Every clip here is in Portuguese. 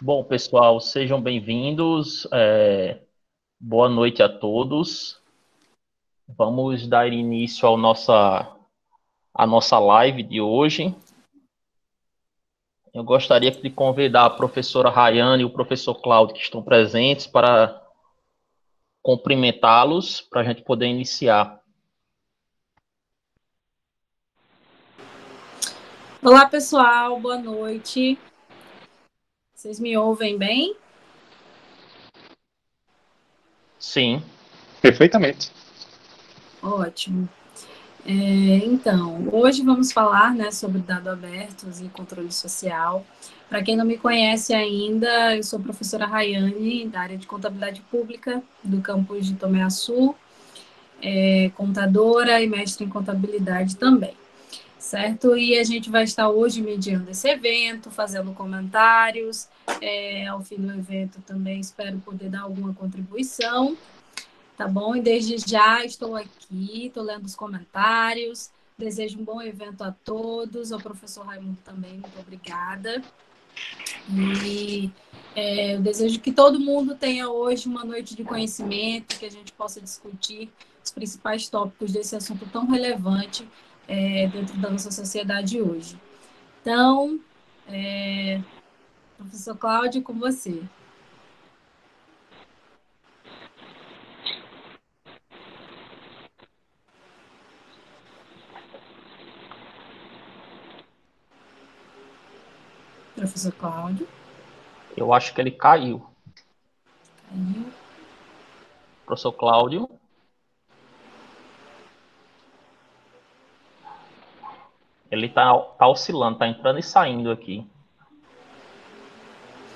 Bom, pessoal, sejam bem-vindos. Boa noite a todos. Vamos dar início à nossa live de hoje. Eu gostaria de convidar a professora Rayane e o professor Cláudio, que estão presentes, para cumprimentá-los, para a gente poder iniciar. Olá, pessoal, boa noite. Vocês me ouvem bem? Sim. Perfeitamente. Ótimo. Então, hoje vamos falar, sobre dados abertos e controle social. Para quem não me conhece ainda, eu sou professora Rayane, da área de contabilidade pública, do campus de Tomé Açu, contadora e mestre em contabilidade também, certo? E a gente vai estar hoje mediando esse evento, fazendo comentários. Ao fim do evento também espero poder dar alguma contribuição. Tá bom? E desde já estou aqui, estou lendo os comentários. Desejo um bom evento a todos. Ao professor Raimundo também, muito obrigada. E eu desejo que todo mundo tenha hoje uma noite de conhecimento, que a gente possa discutir os principais tópicos desse assunto tão relevante dentro da nossa sociedade hoje. Então, professor Cláudio, com você. Professor Cláudio. Eu acho que ele caiu. Caiu. Professor Cláudio. Ele está oscilando, está entrando e saindo aqui.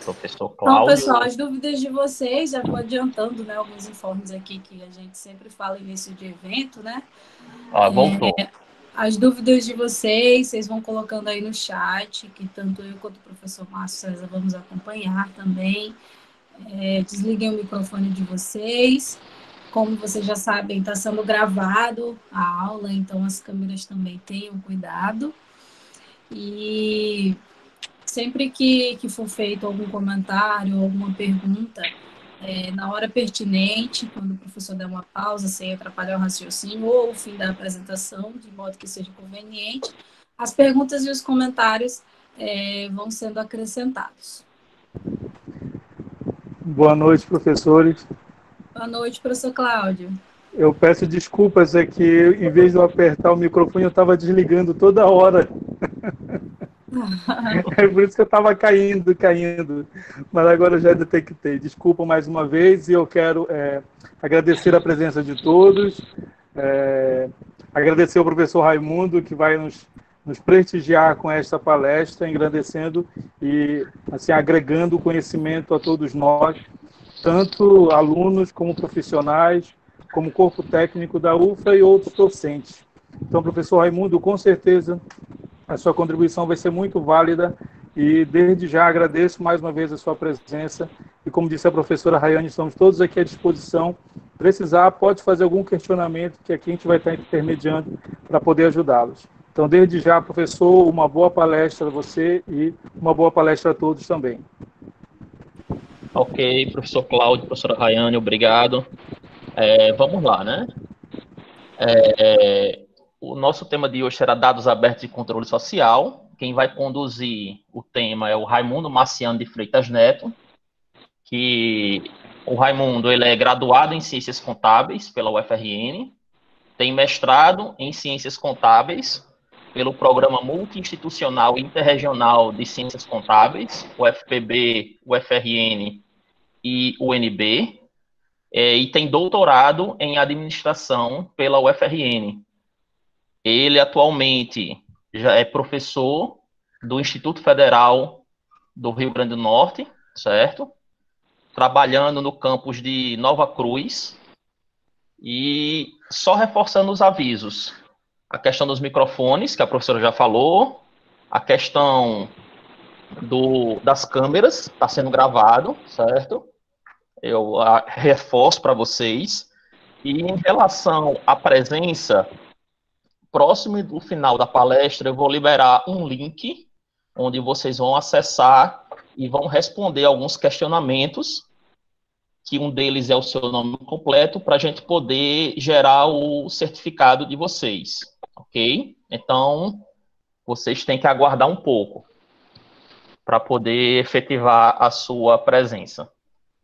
Professor Então, Cláudio. pessoal, as dúvidas de vocês, já vou adiantando, alguns informes aqui que a gente sempre fala em início de evento, Voltou. As dúvidas de vocês vão colocando aí no chat, que tanto eu quanto o professor Márcio César vamos acompanhar também. Desliguem o microfone de vocês. Como vocês já sabem, está sendo gravado a aula, então as câmeras também tenham cuidado. E sempre que for feito algum comentário, alguma pergunta, na hora pertinente, quando o professor der uma pausa, sem atrapalhar o raciocínio, ou o fim da apresentação, de modo que seja conveniente, as perguntas e os comentários vão sendo acrescentados. Boa noite, professores. Boa noite, professor Cláudio. Eu peço desculpas, é que em vez de eu apertar o microfone, eu estava desligando toda hora. É por isso que eu estava caindo. Mas agora eu já detectei. Desculpa mais uma vez e eu quero agradecer a presença de todos, agradecer ao professor Raimundo, que vai nos prestigiar com esta palestra, engrandecendo e assim, agregando conhecimento a todos nós, tanto alunos como profissionais, como corpo técnico da UFA e outros docentes. Então, professor Raimundo, com certeza a sua contribuição vai ser muito válida e desde já agradeço mais uma vez a sua presença e, como disse a professora Rayane, estamos todos aqui à disposição. Precisar, pode fazer algum questionamento que aqui a gente vai estar intermediando para poder ajudá-los. Então, desde já, professor, uma boa palestra a você e uma boa palestra a todos também. Ok, professor Cláudio, professora Rayane, obrigado. Vamos lá, né? O nosso tema de hoje será dados abertos e controle social. Quem vai conduzir o tema é o Raimundo Marciano de Freitas Neto, que o Raimundo ele é graduado em Ciências Contábeis pela UFRN, tem mestrado em Ciências Contábeis pelo Programa Multi-Institucional Interregional de Ciências Contábeis, UFPB, UFRN e UNB, e tem doutorado em Administração pela UFRN. Ele atualmente já é professor do Instituto Federal do Rio Grande do Norte, certo? Trabalhando no campus de Nova Cruz. E só reforçando os avisos. A questão dos microfones, que a professora já falou. A questão das câmeras, está sendo gravado, certo? Eu reforço para vocês. E em relação à presença, próximo do final da palestra, eu vou liberar um link onde vocês vão acessar e vão responder alguns questionamentos, que um deles é o seu nome completo, para a gente poder gerar o certificado de vocês, ok? Então, vocês têm que aguardar um pouco para poder efetivar a sua presença.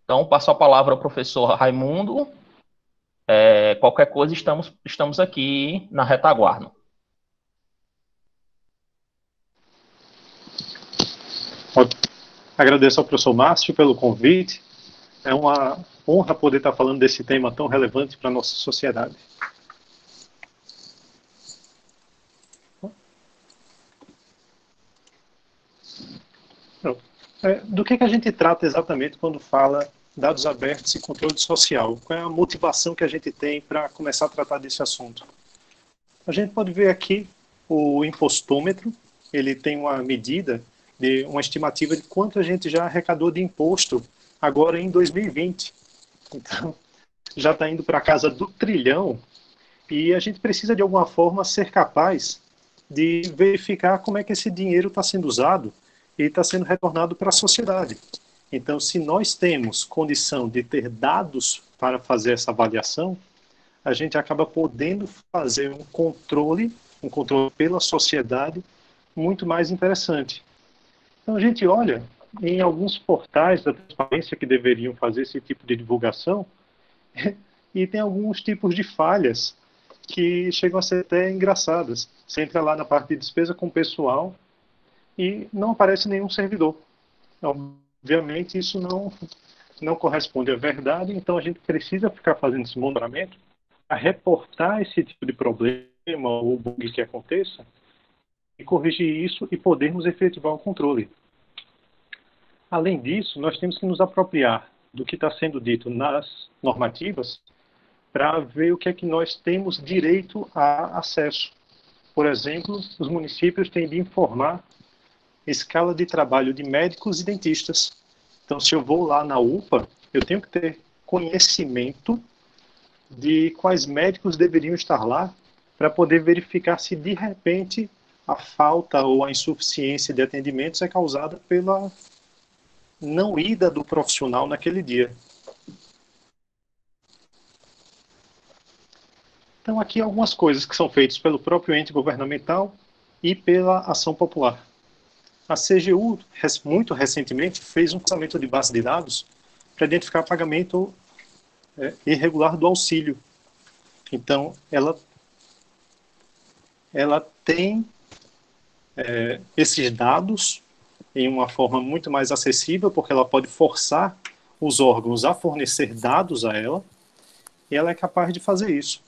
Então, passo a palavra ao professor Raimundo. Qualquer coisa, estamos aqui na retaguarda. Agradeço ao professor Márcio pelo convite. É uma honra poder estar falando desse tema tão relevante para a nossa sociedade. Do que a gente trata exatamente quando fala dados abertos e controle social? Qual é a motivação que a gente tem para começar a tratar desse assunto? A gente pode ver aqui o impostômetro. Ele tem uma medida, uma estimativa de quanto a gente já arrecadou de imposto agora em 2020. Então, já está indo para a casa do trilhão, e a gente precisa, de alguma forma, ser capaz de verificar como é que esse dinheiro está sendo usado e está sendo retornado para a sociedade. Então, se nós temos condição de ter dados para fazer essa avaliação, a gente acaba podendo fazer um controle pela sociedade muito mais interessante. Então, a gente olha em alguns portais da transparência que deveriam fazer esse tipo de divulgação e tem alguns tipos de falhas que chegam a ser até engraçadas. Você entra lá na parte de despesa com o pessoal e não aparece nenhum servidor. Obviamente, isso não corresponde à verdade, então a gente precisa ficar fazendo esse monitoramento para reportar esse tipo de problema ou bug que aconteça e corrigir isso e podermos efetivar o controle. Além disso, nós temos que nos apropriar do que está sendo dito nas normativas para ver o que é que nós temos direito a acesso. Por exemplo, os municípios têm de informar escala de trabalho de médicos e dentistas. Então, se eu vou lá na UPA, eu tenho que ter conhecimento de quais médicos deveriam estar lá para poder verificar se, de repente, a falta ou a insuficiência de atendimentos é causada pela não ida do profissional naquele dia. Então, aqui algumas coisas que são feitas pelo próprio ente governamental e pela ação popular. A CGU, muito recentemente, fez um cruzamento de base de dados para identificar pagamento irregular do auxílio. Então, ela tem esses dados em uma forma muito mais acessível, porque ela pode forçar os órgãos a fornecer dados a ela, e ela é capaz de fazer isso.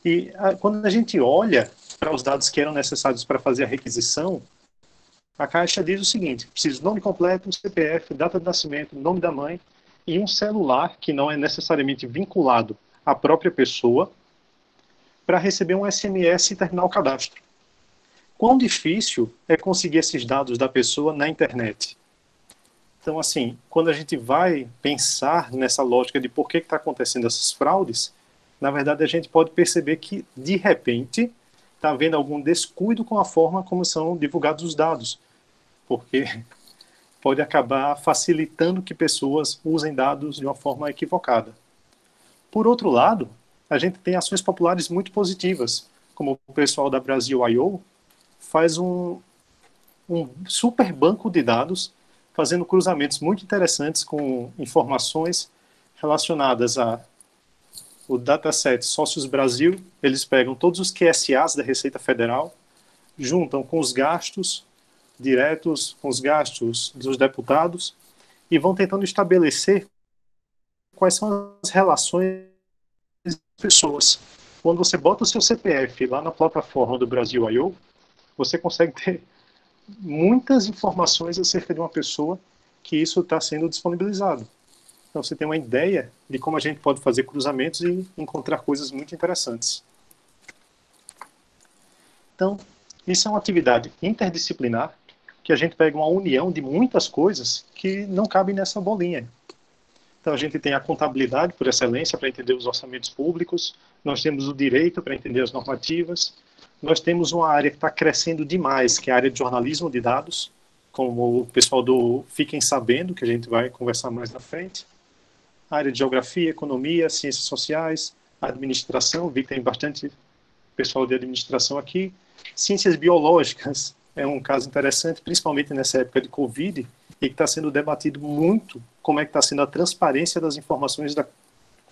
E quando a gente olha para os dados que eram necessários para fazer a requisição, a Caixa diz o seguinte: preciso de nome completo, CPF, data de nascimento, nome da mãe e um celular que não é necessariamente vinculado à própria pessoa para receber um SMS e terminar o cadastro. Quão difícil é conseguir esses dados da pessoa na internet? Então, assim, quando a gente vai pensar nessa lógica de por que está acontecendo essas fraudes, na verdade a gente pode perceber que, de repente, está havendo algum descuido com a forma como são divulgados os dados, porque pode acabar facilitando que pessoas usem dados de uma forma equivocada. Por outro lado, a gente tem ações populares muito positivas, como o pessoal da Brasil.io faz um super banco de dados, fazendo cruzamentos muito interessantes com informações relacionadas o dataset Sócios Brasil. Eles pegam todos os QSAs da Receita Federal, juntam com os gastos diretos, com os gastos dos deputados, e vão tentando estabelecer quais são as relações das pessoas. Quando você bota o seu CPF lá na plataforma do Brasil.io, você consegue ter muitas informações acerca de uma pessoa que isso está sendo disponibilizado. Então você tem uma ideia de como a gente pode fazer cruzamentos e encontrar coisas muito interessantes. Então, isso é uma atividade interdisciplinar, que a gente pega uma união de muitas coisas que não cabem nessa bolinha. Então a gente tem a contabilidade por excelência para entender os orçamentos públicos, nós temos o direito para entender as normativas, nós temos uma área que está crescendo demais, que é a área de jornalismo de dados. como o pessoal do Fiquem Sabendo, que a gente vai conversar mais na frente, a área de geografia, economia, ciências sociais, administração, vi que tem bastante pessoal de administração aqui, ciências biológicas, é um caso interessante, principalmente nessa época de Covid, e que está sendo debatido muito como é que está sendo a transparência das informações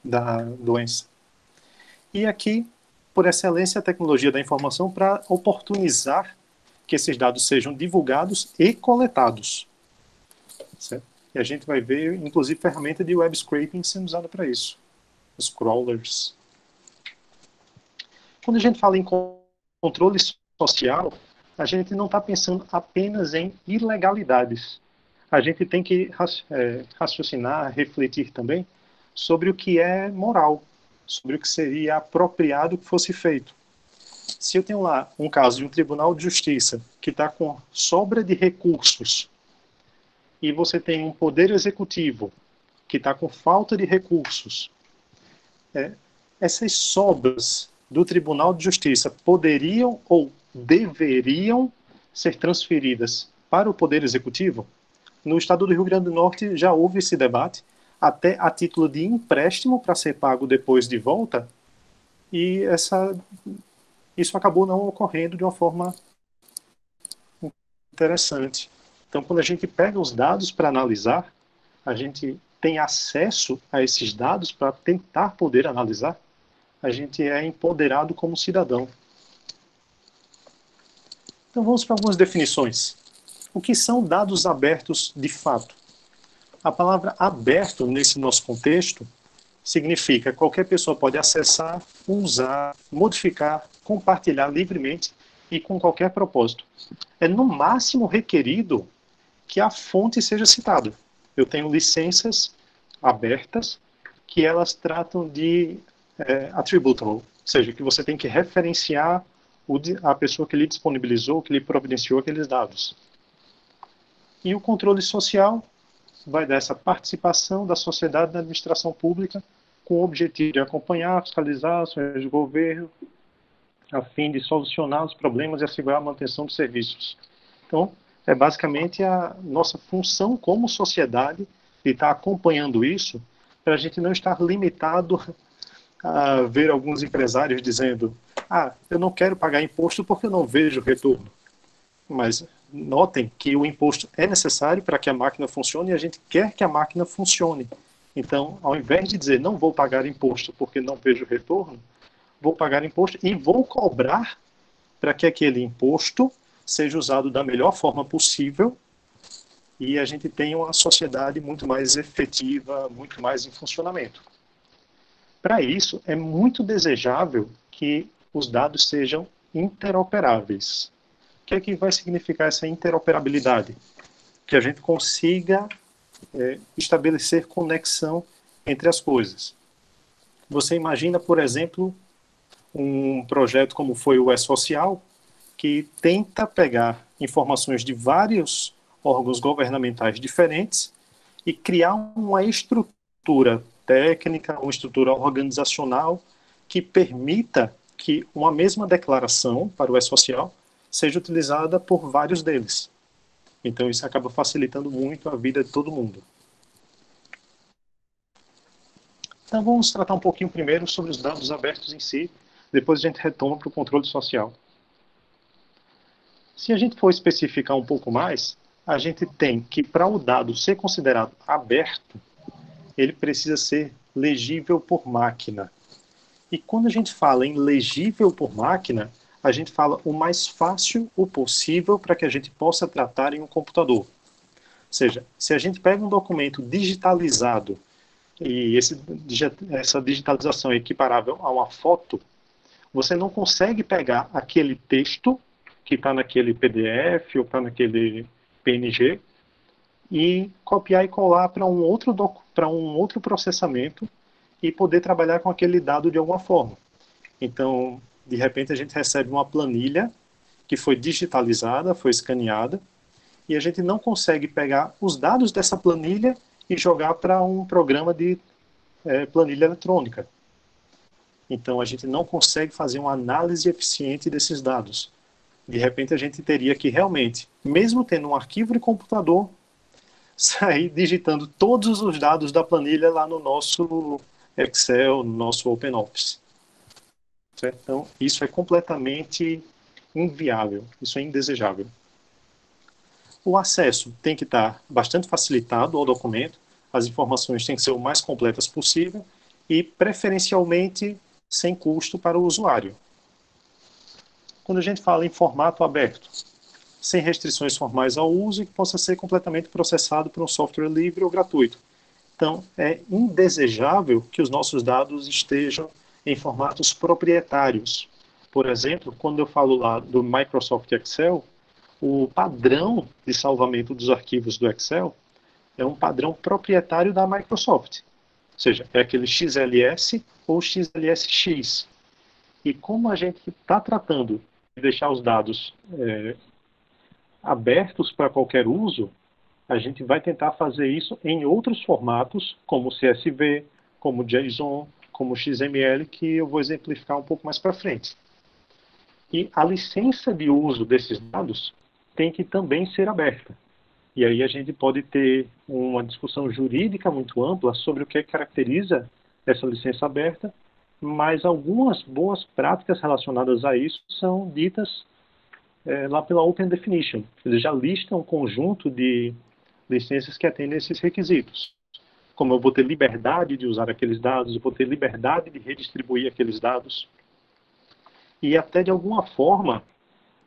da doença. E aqui, por excelência, a tecnologia da informação para oportunizar que esses dados sejam divulgados e coletados. Certo? E a gente vai ver, inclusive, ferramenta de web scraping sendo usada para isso. Os crawlers. Quando a gente fala em controle social, a gente não está pensando apenas em ilegalidades. A gente tem que raciocinar, refletir também sobre o que é moral, sobre o que seria apropriado que fosse feito. Se eu tenho lá um caso de um tribunal de justiça que está com sobra de recursos e você tem um poder executivo que está com falta de recursos, essas sobras do Tribunal de Justiça poderiam ou deveriam ser transferidas para o Poder Executivo? No estado do Rio Grande do Norte já houve esse debate, até a título de empréstimo para ser pago depois de volta, e isso acabou não ocorrendo de uma forma interessante. Então, quando a gente pega os dados para analisar, a gente tem acesso a esses dados para tentar poder analisar, a gente é empoderado como cidadão. Então vamos para algumas definições. O que são dados abertos de fato? A palavra aberto, nesse nosso contexto, significa que qualquer pessoa pode acessar, usar, modificar, compartilhar livremente e com qualquer propósito. É no máximo requerido que a fonte seja citada. Eu tenho licenças abertas que elas tratam de attributable, ou seja, que você tem que referenciar a pessoa que lhe disponibilizou, que lhe providenciou aqueles dados. E o controle social vai dar essa participação da sociedade na administração pública com o objetivo de acompanhar, fiscalizar ações do governo, a fim de solucionar os problemas e assegurar a manutenção dos serviços. Então, é basicamente a nossa função como sociedade de estar acompanhando isso, para a gente não estar limitado a ver alguns empresários dizendo: eu não quero pagar imposto porque eu não vejo retorno. Mas notem que o imposto é necessário para que a máquina funcione e a gente quer que a máquina funcione. Então, ao invés de dizer não vou pagar imposto porque não vejo retorno, vou pagar imposto e vou cobrar para que aquele imposto seja usado da melhor forma possível e a gente tenha uma sociedade muito mais efetiva, muito mais em funcionamento. Para isso, é muito desejável que os dados sejam interoperáveis. O que é que vai significar essa interoperabilidade? Que a gente consiga estabelecer conexão entre as coisas. Você imagina, por exemplo, um projeto como foi o E-Social, que tenta pegar informações de vários órgãos governamentais diferentes e criar uma estrutura técnica, uma estrutura organizacional que permita que uma mesma declaração para o E-Social seja utilizada por vários deles. Então isso acaba facilitando muito a vida de todo mundo. Então vamos tratar um pouquinho primeiro sobre os dados abertos em si, depois a gente retoma para o controle social. Se a gente for especificar um pouco mais, a gente tem que, para o dado ser considerado aberto, ele precisa ser legível por máquina. E quando a gente fala em legível por máquina, a gente fala o mais fácil o possível para que a gente possa tratar em um computador. Ou seja, se a gente pega um documento digitalizado e essa digitalização é equiparável a uma foto, você não consegue pegar aquele texto que está naquele PDF ou está naquele PNG e copiar e colar para um outro processamento e poder trabalhar com aquele dado de alguma forma. Então, de repente, a gente recebe uma planilha que foi digitalizada, foi escaneada, e a gente não consegue pegar os dados dessa planilha e jogar para um programa de planilha eletrônica. Então, a gente não consegue fazer uma análise eficiente desses dados. De repente a gente teria que realmente, mesmo tendo um arquivo de computador, sair digitando todos os dados da planilha lá no nosso Excel, no nosso OpenOffice. Certo? Então, isso é completamente inviável, isso é indesejável. O acesso tem que estar bastante facilitado ao documento, as informações têm que ser o mais completas possível e, preferencialmente, sem custo para o usuário. Quando a gente fala em formato aberto, sem restrições formais ao uso e que possa ser completamente processado por um software livre ou gratuito. Então, é indesejável que os nossos dados estejam em formatos proprietários. Por exemplo, quando eu falo lá do Microsoft Excel, o padrão de salvamento dos arquivos do Excel é um padrão proprietário da Microsoft. Ou seja, é aquele XLS ou XLSX. E como a gente está tratando de deixar os dados abertos para qualquer uso, a gente vai tentar fazer isso em outros formatos, como CSV, como JSON, como XML, que eu vou exemplificar um pouco mais para frente. E a licença de uso desses dados tem que também ser aberta. E aí a gente pode ter uma discussão jurídica muito ampla sobre o que caracteriza essa licença aberta, mas algumas boas práticas relacionadas a isso são ditas lá pela Open Definition. Eles já listam um conjunto de licenças que atendem esses requisitos. Como eu vou ter liberdade de usar aqueles dados, eu vou ter liberdade de redistribuir aqueles dados. E até de alguma forma,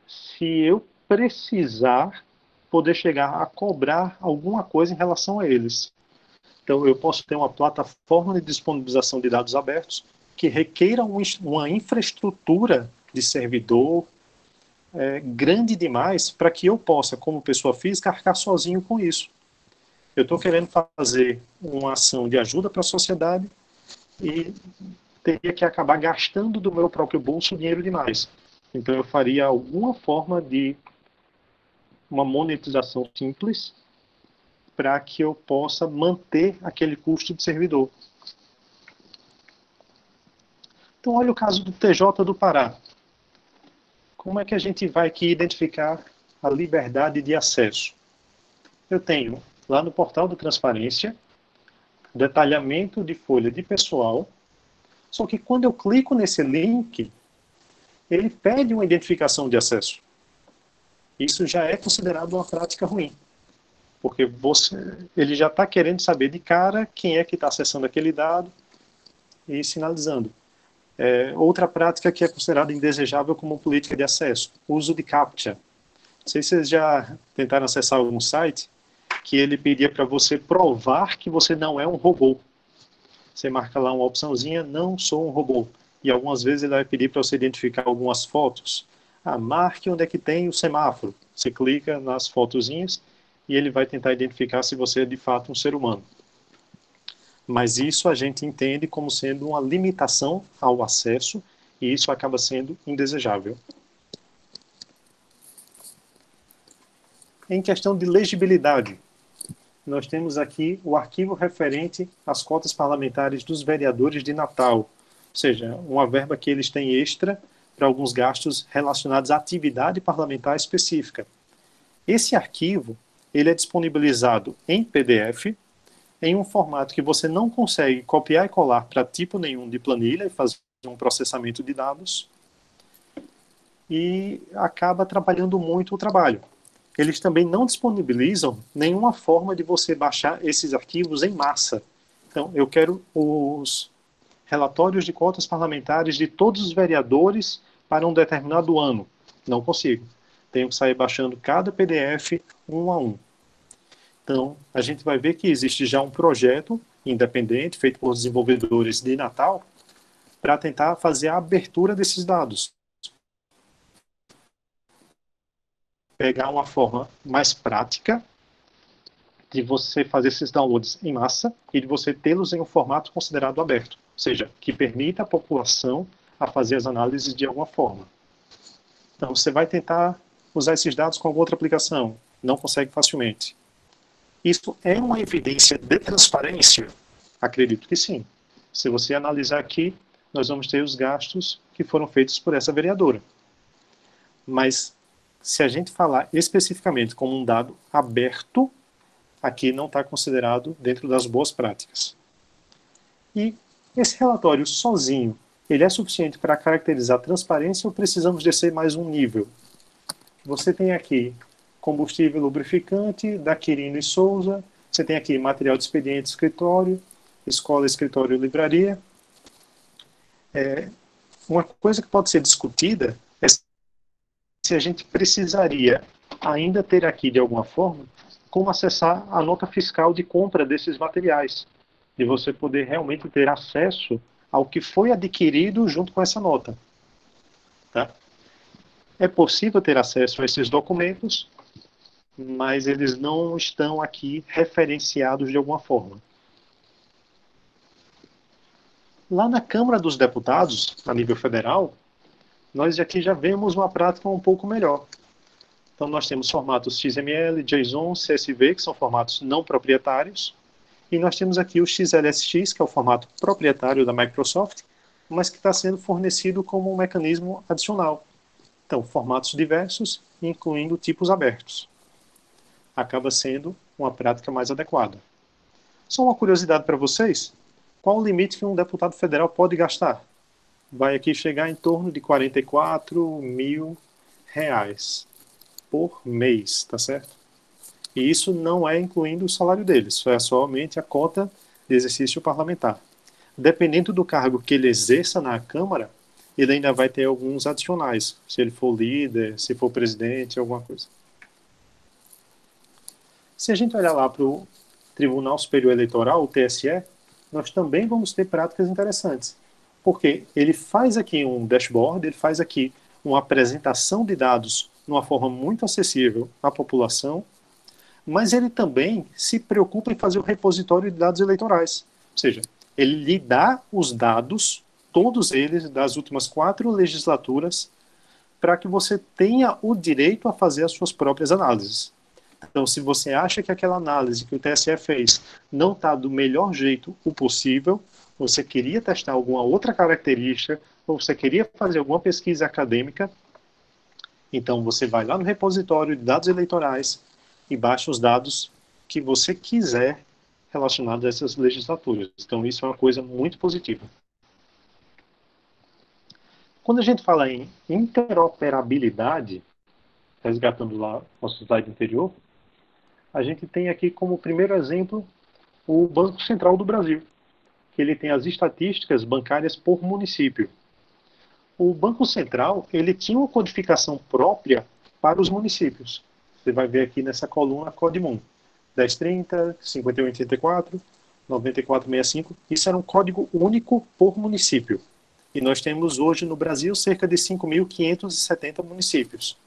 se eu precisar, poder chegar a cobrar alguma coisa em relação a eles. Então, eu posso ter uma plataforma de disponibilização de dados abertos que requeira uma infraestrutura de servidor grande demais para que eu possa, como pessoa física, arcar sozinho com isso. Eu estou querendo fazer uma ação de ajuda para a sociedade e teria que acabar gastando do meu próprio bolso dinheiro demais. Então, eu faria alguma forma de uma monetização simples para que eu possa manter aquele custo de servidor. Então, olha o caso do TJ do Pará. Como é que a gente vai aqui identificar a liberdade de acesso? Eu tenho lá no portal do Transparência, detalhamento de folha de pessoal, só que quando eu clico nesse link, ele pede uma identificação de acesso. Isso já é considerado uma prática ruim, porque ele já está querendo saber de cara quem é que está acessando aquele dado e sinalizando. Outra prática que é considerada indesejável como política de acesso, uso de CAPTCHA. Não sei se vocês já tentaram acessar algum site que ele pedia para você provar que você não é um robô. Você marca lá uma opçãozinha, não sou um robô. E algumas vezes ele vai pedir para você identificar algumas fotos. Marque onde é que tem o semáforo. Você clica nas fotozinhas e ele vai tentar identificar se você é de fato um ser humano. Mas isso a gente entende como sendo uma limitação ao acesso e isso acaba sendo indesejável. Em questão de legibilidade, nós temos aqui o arquivo referente às cotas parlamentares dos vereadores de Natal, ou seja, uma verba que eles têm extra para alguns gastos relacionados à atividade parlamentar específica. Esse arquivo ele é disponibilizado em PDF, em um formato que você não consegue copiar e colar para tipo nenhum de planilha e fazer um processamento de dados, e acaba atrapalhando muito o trabalho. Eles também não disponibilizam nenhuma forma de você baixar esses arquivos em massa. Então, eu quero os relatórios de cotas parlamentares de todos os vereadores para um determinado ano. Não consigo. Tenho que sair baixando cada PDF um a um. Então, a gente vai ver que existe já um projeto independente, feito por desenvolvedores de Natal, para tentar fazer a abertura desses dados. Pegar uma forma mais prática de você fazer esses downloads em massa e de você tê-los em um formato considerado aberto, ou seja, que permita a população a fazer as análises de alguma forma. Então, você vai tentar usar esses dados com alguma outra aplicação, não consegue facilmente. Isso é uma evidência de transparência? Acredito que sim. Se você analisar aqui, nós vamos ter os gastos que foram feitos por essa vereadora. Mas se a gente falar especificamente como um dado aberto, aqui não está considerado dentro das boas práticas. E esse relatório sozinho, ele é suficiente para caracterizar transparência ou precisamos descer mais um nível? Você tem aqui combustível lubrificante da Quirino e Souza, você tem aqui material de expediente escritório, escola, escritório e livraria. Uma coisa que pode ser discutida é se a gente precisaria ainda ter aqui, de alguma forma, como acessar a nota fiscal de compra desses materiais, de você poder realmente ter acesso ao que foi adquirido junto com essa nota. Tá? É possível ter acesso a esses documentos, mas eles não estão aqui referenciados de alguma forma. Lá na Câmara dos Deputados, a nível federal, nós aqui já vemos uma prática um pouco melhor. Então nós temos formatos XML, JSON, CSV, que são formatos não proprietários, e nós temos aqui o XLSX, que é o formato proprietário da Microsoft, mas que está sendo fornecido como um mecanismo adicional. Então, formatos diversos, incluindo tipos abertos. Acaba sendo uma prática mais adequada. Só uma curiosidade para vocês, qual o limite que um deputado federal pode gastar? Vai aqui chegar em torno de R$ 44.000 por mês, tá certo? E isso não é incluindo o salário deles, isso é somente a cota de exercício parlamentar. Dependendo do cargo que ele exerça na Câmara, ele ainda vai ter alguns adicionais, se ele for líder, se for presidente, alguma coisa. Se a gente olhar lá para o Tribunal Superior Eleitoral, o TSE, nós também vamos ter práticas interessantes. Porque ele faz aqui um dashboard, ele faz aqui uma apresentação de dados de uma forma muito acessível à população, mas ele também se preocupa em fazer o repositório de dados eleitorais. Ou seja, ele lhe dá os dados, todos eles, das últimas 4 legislaturas, para que você tenha o direito a fazer as suas próprias análises. Então, se você acha que aquela análise que o TSE fez não está do melhor jeito o possível, você queria testar alguma outra característica, ou você queria fazer alguma pesquisa acadêmica, então você vai lá no repositório de dados eleitorais e baixa os dados que você quiser relacionados a essas legislaturas. Então, isso é uma coisa muito positiva. Quando a gente fala em interoperabilidade, resgatando lá nosso slide anterior, a gente tem aqui como primeiro exemplo o Banco Central do Brasil, que ele tem as estatísticas bancárias por município. O Banco Central, ele tinha uma codificação própria para os municípios. Você vai ver aqui nessa coluna CODMUN, 1030, 5184, 9465. Isso era um código único por município. E nós temos hoje no Brasil cerca de 5.570 municípios.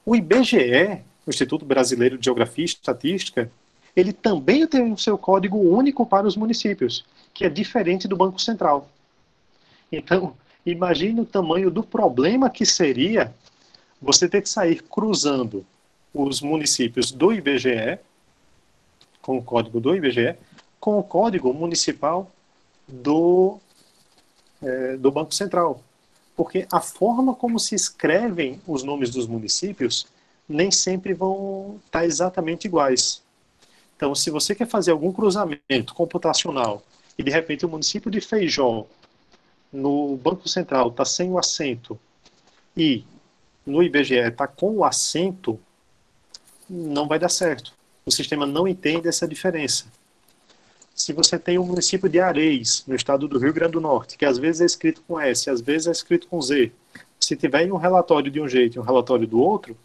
O IBGE, o Instituto Brasileiro de Geografia e Estatística, ele também tem o seu código único para os municípios, que é diferente do Banco Central. Então, imagine o tamanho do problema que seria você ter que sair cruzando os municípios do IBGE, com o código do IBGE, com o código municipal do Banco Central. Porque a forma como se escrevem os nomes dos municípios nem sempre vão estar exatamente iguais. Então, se você quer fazer algum cruzamento computacional e, de repente, o município de Feijó, no Banco Central, está sem o acento e no IBGE está com o acento, não vai dar certo. O sistema não entende essa diferença. Se você tem o município de Areis, no estado do Rio Grande do Norte, que às vezes é escrito com S, às vezes é escrito com Z, se tiver um relatório de um jeito e um relatório do outro,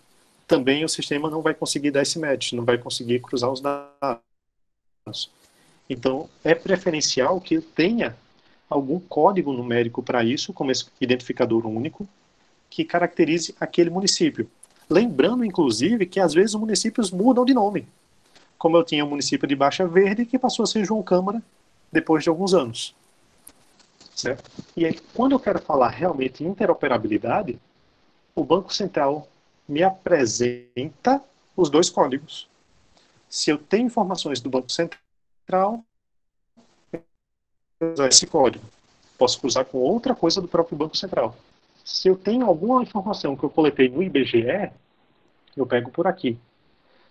também o sistema não vai conseguir dar esse match, não vai conseguir cruzar os dados. Então, é preferencial que tenha algum código numérico para isso, como esse identificador único, que caracterize aquele município. Lembrando, inclusive, que às vezes os municípios mudam de nome. Como eu tinha o município de Baixa Verde, que passou a ser João Câmara depois de alguns anos. Certo? E aí, quando eu quero falar realmente em interoperabilidade, o Banco Central me apresenta os dois códigos. Se eu tenho informações do Banco Central, eu vou usar esse código. Posso cruzar com outra coisa do próprio Banco Central. Se eu tenho alguma informação que eu coletei no IBGE, eu pego por aqui.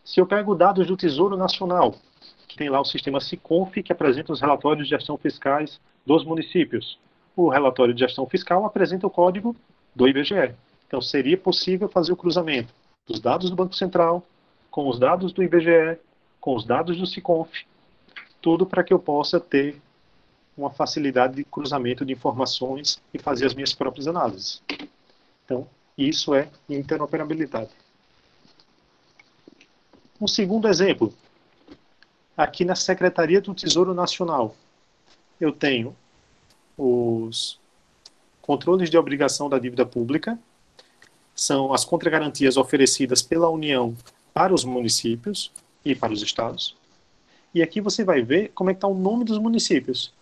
Se eu pego dados do Tesouro Nacional, que tem lá o sistema SICONF, que apresenta os relatórios de gestão fiscais dos municípios. O relatório de gestão fiscal apresenta o código do IBGE. Então, seria possível fazer o cruzamento dos dados do Banco Central com os dados do IBGE, com os dados do SICONF, tudo para que eu possa ter uma facilidade de cruzamento de informações e fazer as minhas próprias análises. Então, isso é interoperabilidade. Um segundo exemplo, aqui na Secretaria do Tesouro Nacional, eu tenho os controles de obrigação da dívida pública, são as contragarantias oferecidas pela União para os municípios e para os estados. E aqui você vai ver como é que está o nome dos municípios.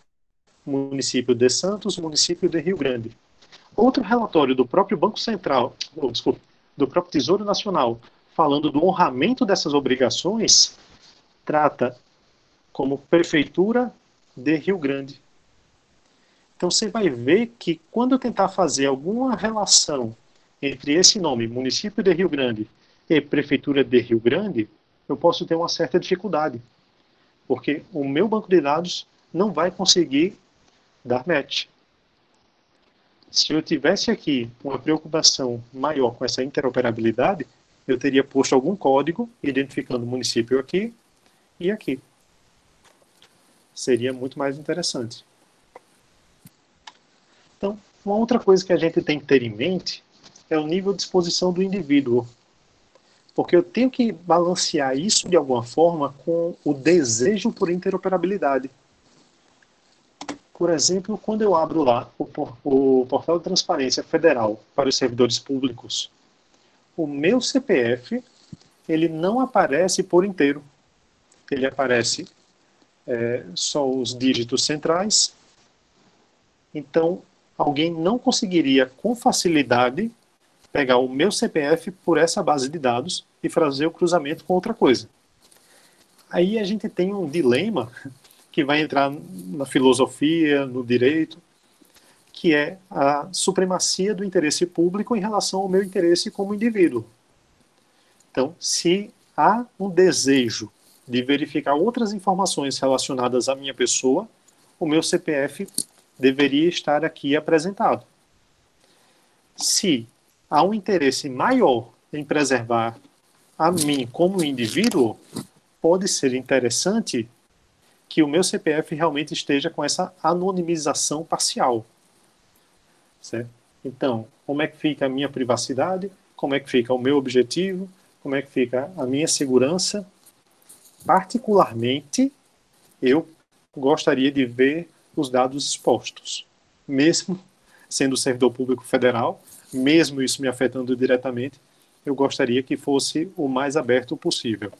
Município de Santos, município de Rio Grande. Outro relatório do próprio Banco Central, do próprio Tesouro Nacional, falando do honramento dessas obrigações, trata como Prefeitura de Rio Grande. Então você vai ver que quando eu tentar fazer alguma relação entre esse nome, município de Rio Grande, e Prefeitura de Rio Grande, eu posso ter uma certa dificuldade, porque o meu banco de dados não vai conseguir dar match. Se eu tivesse aqui uma preocupação maior com essa interoperabilidade, eu teria posto algum código identificando o município aqui e aqui. Seria muito mais interessante. Então, uma outra coisa que a gente tem que ter em mente é o nível de exposição do indivíduo. Porque eu tenho que balancear isso de alguma forma com o desejo por interoperabilidade. Por exemplo, quando eu abro lá o portal de transparência federal para os servidores públicos, o meu CPF ele não aparece por inteiro. Ele aparece só os dígitos centrais. Então, alguém não conseguiria com facilidade pegar o meu CPF por essa base de dados e fazer o cruzamento com outra coisa. Aí a gente tem um dilema que vai entrar na filosofia, no direito, que é a supremacia do interesse público em relação ao meu interesse como indivíduo. Então, se há um desejo de verificar outras informações relacionadas à minha pessoa, o meu CPF deveria estar aqui apresentado. Se há um interesse maior em preservar a mim como indivíduo, pode ser interessante que o meu CPF realmente esteja com essa anonimização parcial. Certo? Então, como é que fica a minha privacidade? Como é que fica o meu objetivo? Como é que fica a minha segurança? Particularmente, eu gostaria de ver os dados expostos. Mesmo sendo servidor público federal, mesmo isso me afetando diretamente, eu gostaria que fosse o mais aberto possível.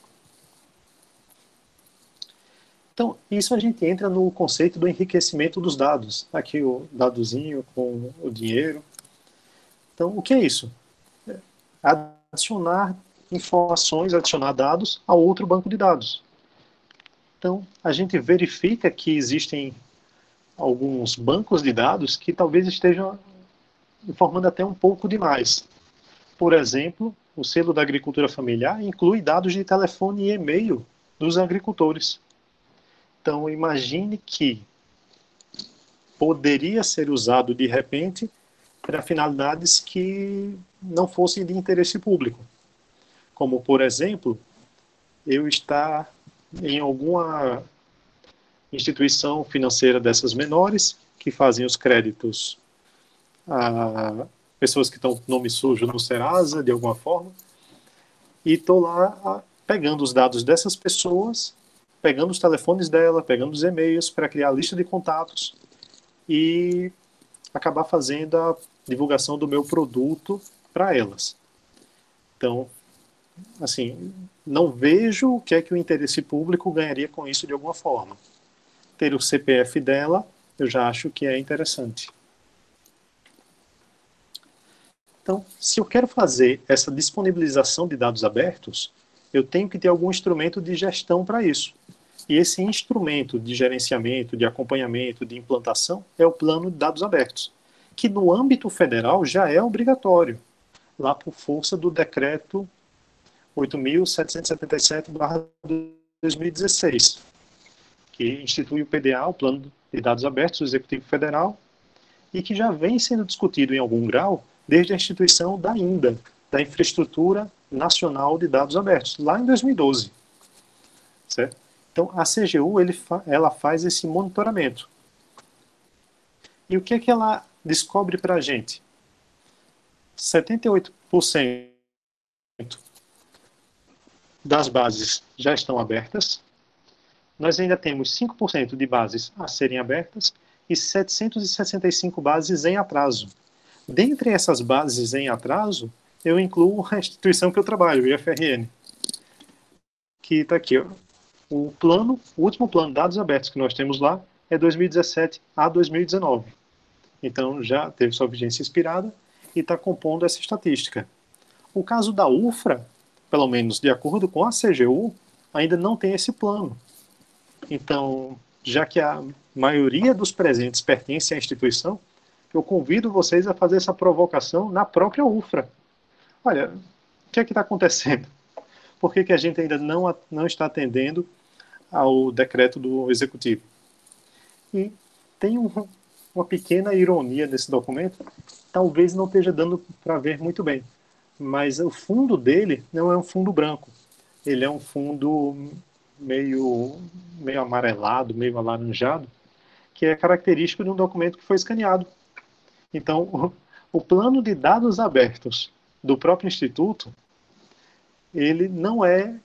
Então, isso a gente entra no conceito do enriquecimento dos dados. Aqui o dadozinho com o dinheiro. Então, o que é isso? Adicionar informações, adicionar dados a outro banco de dados. Então, a gente verifica que existem alguns bancos de dados que talvez estejam informando até um pouco demais. Por exemplo, o selo da agricultura familiar inclui dados de telefone e e-mail dos agricultores. Então, imagine que poderia ser usado de repente para finalidades que não fossem de interesse público. Como, por exemplo, eu estar em alguma instituição financeira dessas menores que fazem os créditos a pessoas que estão com nome sujo no Serasa, de alguma forma, e estou lá pegando os dados dessas pessoas, pegando os telefones dela, pegando os e-mails para criar a lista de contatos e acabar fazendo a divulgação do meu produto para elas. Então, assim, não vejo o que é que o interesse público ganharia com isso de alguma forma. Ter o CPF dela, eu já acho que é interessante. Então, se eu quero fazer essa disponibilização de dados abertos, eu tenho que ter algum instrumento de gestão para isso. E esse instrumento de gerenciamento, de acompanhamento, de implantação é o Plano de Dados Abertos, que no âmbito federal já é obrigatório, lá por força do decreto 8.777/2016, que institui o PDA, o Plano de Dados Abertos do Executivo Federal, e que já vem sendo discutido em algum grau desde a instituição da INDA, da Infraestrutura Nacional de Dados Abertos, lá em 2012. Certo? Então, a CGU ela faz esse monitoramento. E o que é que ela descobre para a gente? 78% das bases já estão abertas. Nós ainda temos 5% de bases a serem abertas e 765 bases em atraso. Dentre essas bases em atraso, eu incluo a instituição que eu trabalho, o IFRN, que está aqui. Ó. O último plano de dados abertos que nós temos lá é 2017 a 2019. Então, já teve sua vigência expirada e está compondo essa estatística. O caso da UFRA, pelo menos de acordo com a CGU, ainda não tem esse plano. Então, já que a maioria dos presentes pertence à instituição, eu convido vocês a fazer essa provocação na própria UFRA. Olha, o que é que está acontecendo? Por que a gente ainda não está atendendo ao decreto do Executivo? E tem uma pequena ironia nesse documento, talvez não esteja dando para ver muito bem, mas o fundo dele não é um fundo branco, ele é um fundo meio amarelado, meio alaranjado, que é característico de um documento que foi escaneado. Então, o plano de dados abertos do próprio Instituto, ele não é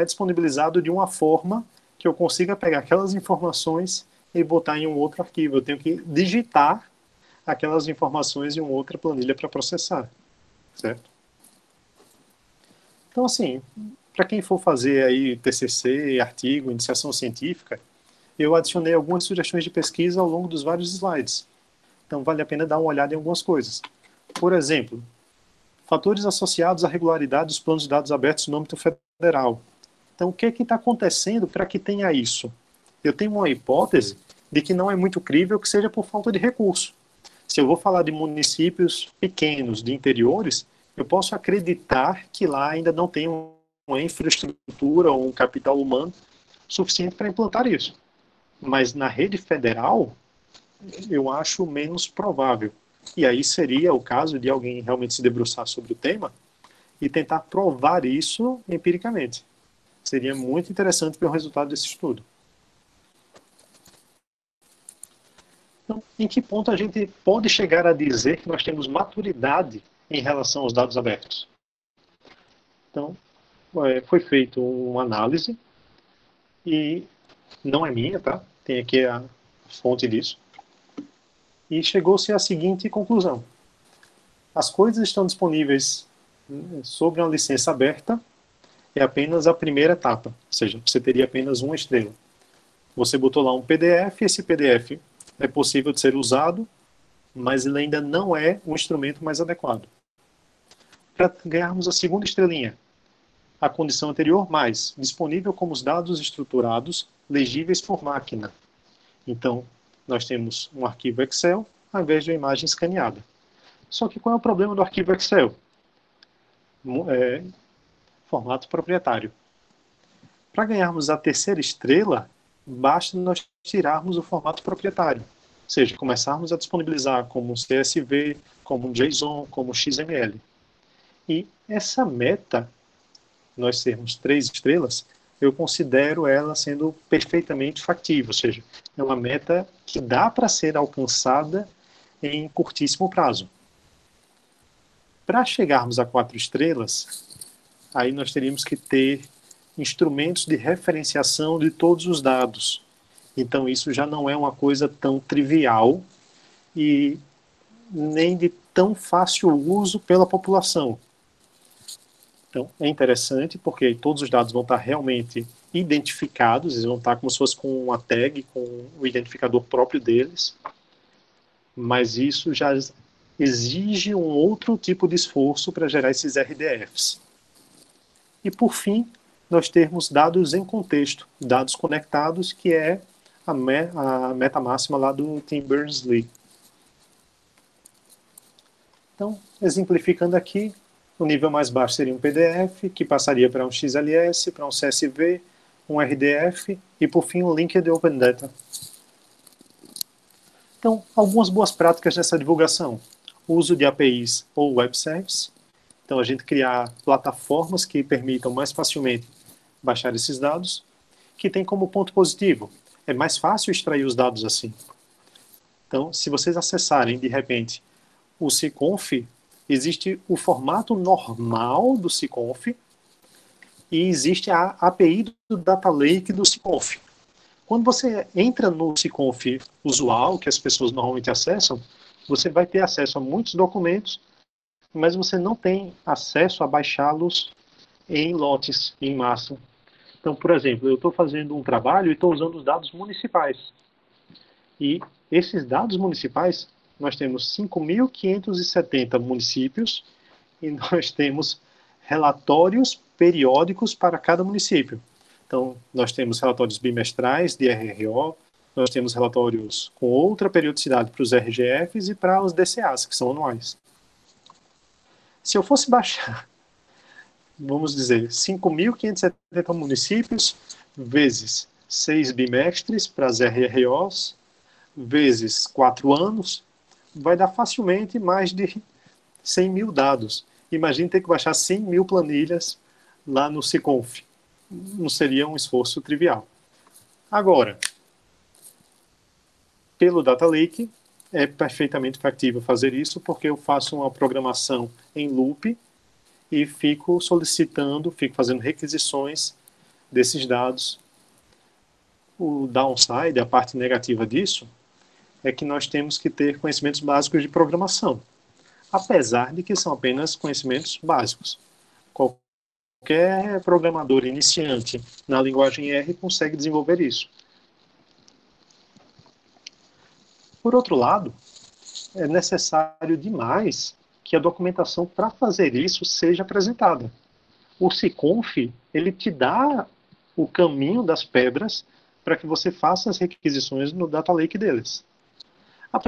disponibilizado de uma forma que eu consiga pegar aquelas informações e botar em um outro arquivo. Eu tenho que digitar aquelas informações em uma outra planilha para processar, certo? Então, assim, para quem for fazer aí TCC, artigo, iniciação científica, eu adicionei algumas sugestões de pesquisa ao longo dos vários slides. Então, vale a pena dar uma olhada em algumas coisas. Por exemplo, fatores associados à regularidade dos planos de dados abertos no âmbito federal. Então, o que está acontecendo para que tenha isso? Eu tenho uma hipótese de que não é muito crível que seja por falta de recurso. Se eu vou falar de municípios pequenos, de interiores, eu posso acreditar que lá ainda não tem uma infraestrutura ou um capital humano suficiente para implantar isso. Mas na rede federal, eu acho menos provável. E aí seria o caso de alguém realmente se debruçar sobre o tema e tentar provar isso empiricamente. Seria muito interessante ver o resultado desse estudo. Então, em que ponto a gente pode chegar a dizer que nós temos maturidade em relação aos dados abertos? Então, foi feita uma análise, e não é minha, tá? Tem aqui a fonte disso. E chegou-se à seguinte conclusão. As coisas estão disponíveis sobre uma licença aberta, é apenas a primeira etapa, ou seja, você teria apenas uma estrela. Você botou lá um PDF, esse PDF é possível de ser usado, mas ele ainda não é o instrumento mais adequado. Para ganharmos a segunda estrelinha, a condição anterior mais, disponível como os dados estruturados, legíveis por máquina. Então, nós temos um arquivo Excel, ao invés de uma imagem escaneada. Só que qual é o problema do arquivo Excel? Formato proprietário. Para ganharmos a terceira estrela, basta nós tirarmos o formato proprietário. Ou seja, começarmos a disponibilizar como um CSV, como um JSON, como um XML. E essa meta, nós sermos 3 estrelas, eu considero ela sendo perfeitamente factível. Ou seja, é uma meta que dá para ser alcançada em curtíssimo prazo. Para chegarmos a 4 estrelas, aí nós teríamos que ter instrumentos de referenciação de todos os dados. Então isso já não é uma coisa tão trivial e nem de tão fácil uso pela população. Então é interessante porque todos os dados vão estar realmente identificados, eles vão estar como se fosse com uma tag, com o identificador próprio deles, mas isso já exige um outro tipo de esforço para gerar esses RDFs. E por fim, nós temos dados em contexto, dados conectados, que é a meta máxima lá do Tim Berners-Lee. Então, exemplificando aqui, O nível mais baixo seria um PDF, que passaria para um XLS, para um CSV, um RDF e, por fim, um Linked Open Data. Então, algumas boas práticas nessa divulgação. O uso de APIs ou Web Service. Então, a gente criar plataformas que permitam mais facilmente baixar esses dados, que tem como ponto positivo. É mais fácil extrair os dados assim. Então, se vocês acessarem, de repente, o SICONF, existe o formato normal do SICONF e existe a API do Data Lake do SICONF. Quando você entra no SICONF usual, que as pessoas normalmente acessam, você vai ter acesso a muitos documentos, mas você não tem acesso a baixá-los em lotes, em massa. Então, por exemplo, eu estou fazendo um trabalho e estou usando os dados municipais. E esses dados municipais, nós temos 5.570 municípios e nós temos relatórios periódicos para cada município. Então, nós temos relatórios bimestrais de RRO, nós temos relatórios com outra periodicidade para os RGFs e para os DCAs, que são anuais. Se eu fosse baixar, vamos dizer, 5.570 municípios, vezes 6 bimestres para as RROs, vezes 4 anos, vai dar facilmente mais de 100 mil dados. Imagine ter que baixar 100 mil planilhas lá no SICONF. Não seria um esforço trivial. Agora, pelo Data Lake, é perfeitamente factível fazer isso, porque eu faço uma programação em loop e fico solicitando, fico fazendo requisições desses dados. O downside, a parte negativa disso, é que nós temos que ter conhecimentos básicos de programação, apesar de que são apenas conhecimentos básicos. Qualquer programador iniciante na linguagem R consegue desenvolver isso. Por outro lado, é necessário demais que a documentação para fazer isso seja apresentada. O SICONF, ele te dá o caminho das pedras para que você faça as requisições no Data Lake deles. A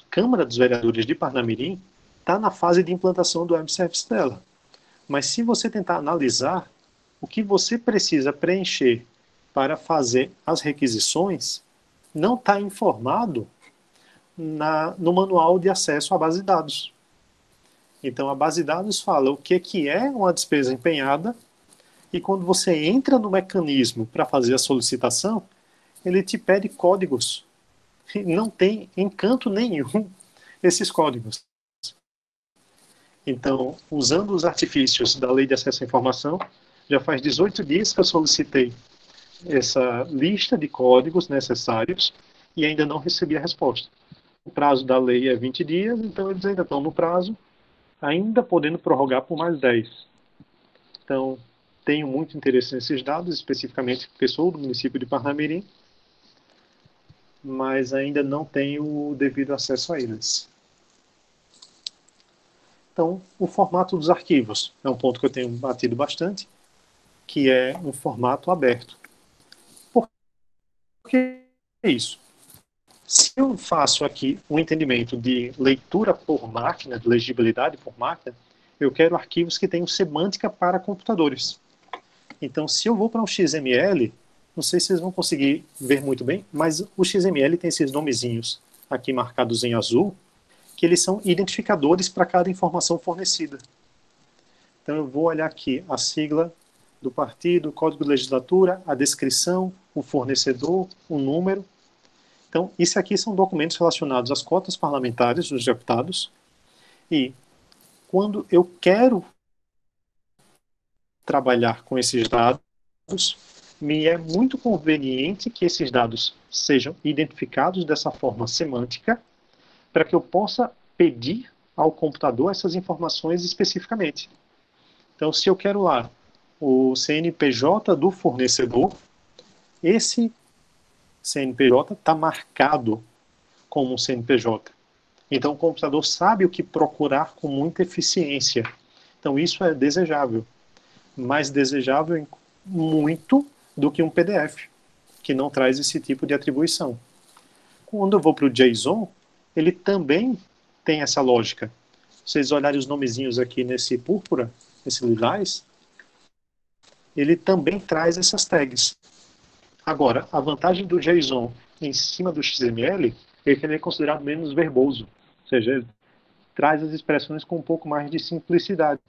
Câmara dos Vereadores de Parnamirim está na fase de implantação do Web Service dela. Mas se você tentar analisar o que você precisa preencher para fazer as requisições, não está informado no manual de acesso à base de dados. Então, a base de dados fala o que é uma despesa empenhada e quando você entra no mecanismo para fazer a solicitação, ele te pede códigos. Não tem encanto nenhum esses códigos. Então, usando os artifícios da Lei de Acesso à Informação, já faz 18 dias que eu solicitei essa lista de códigos necessários e ainda não recebi a resposta. O prazo da lei é 20 dias, então eles ainda estão no prazo, ainda podendo prorrogar por mais 10. Então, tenho muito interesse nesses dados, especificamente porque sou do município de Parnamirim, mas ainda não tenho o devido acesso a eles. Então, o formato dos arquivos é um ponto que eu tenho batido bastante, que é um formato aberto. Por que isso? Se eu faço aqui um entendimento de leitura por máquina, de legibilidade por máquina, eu quero arquivos que tenham semântica para computadores. Então, se eu vou para um XML, não sei se vocês vão conseguir ver muito bem, mas o XML tem esses nomezinhos aqui marcados em azul, que eles são identificadores para cada informação fornecida. Então, eu vou olhar aqui a sigla do partido, o código de legislatura, a descrição, o fornecedor, o número. Então, isso aqui são documentos relacionados às cotas parlamentares dos deputados. E quando eu quero trabalhar com esses dados, me é muito conveniente que esses dados sejam identificados dessa forma semântica, para que eu possa pedir ao computador essas informações especificamente. Então, se eu quero lá o CNPJ do fornecedor, esse CNPJ está marcado como um CNPJ. Então, o computador sabe o que procurar com muita eficiência. Então, isso é desejável. Mais desejável muito do que um PDF, que não traz esse tipo de atribuição. Quando eu vou para o JSON, ele também tem essa lógica. vocês olharem os nomezinhos aqui nesse púrpura, esse lilás, ele também traz essas tags. Agora, a vantagem do JSON em cima do XML é que ele é considerado menos verboso, ou seja, ele traz as expressões com um pouco mais de simplicidade.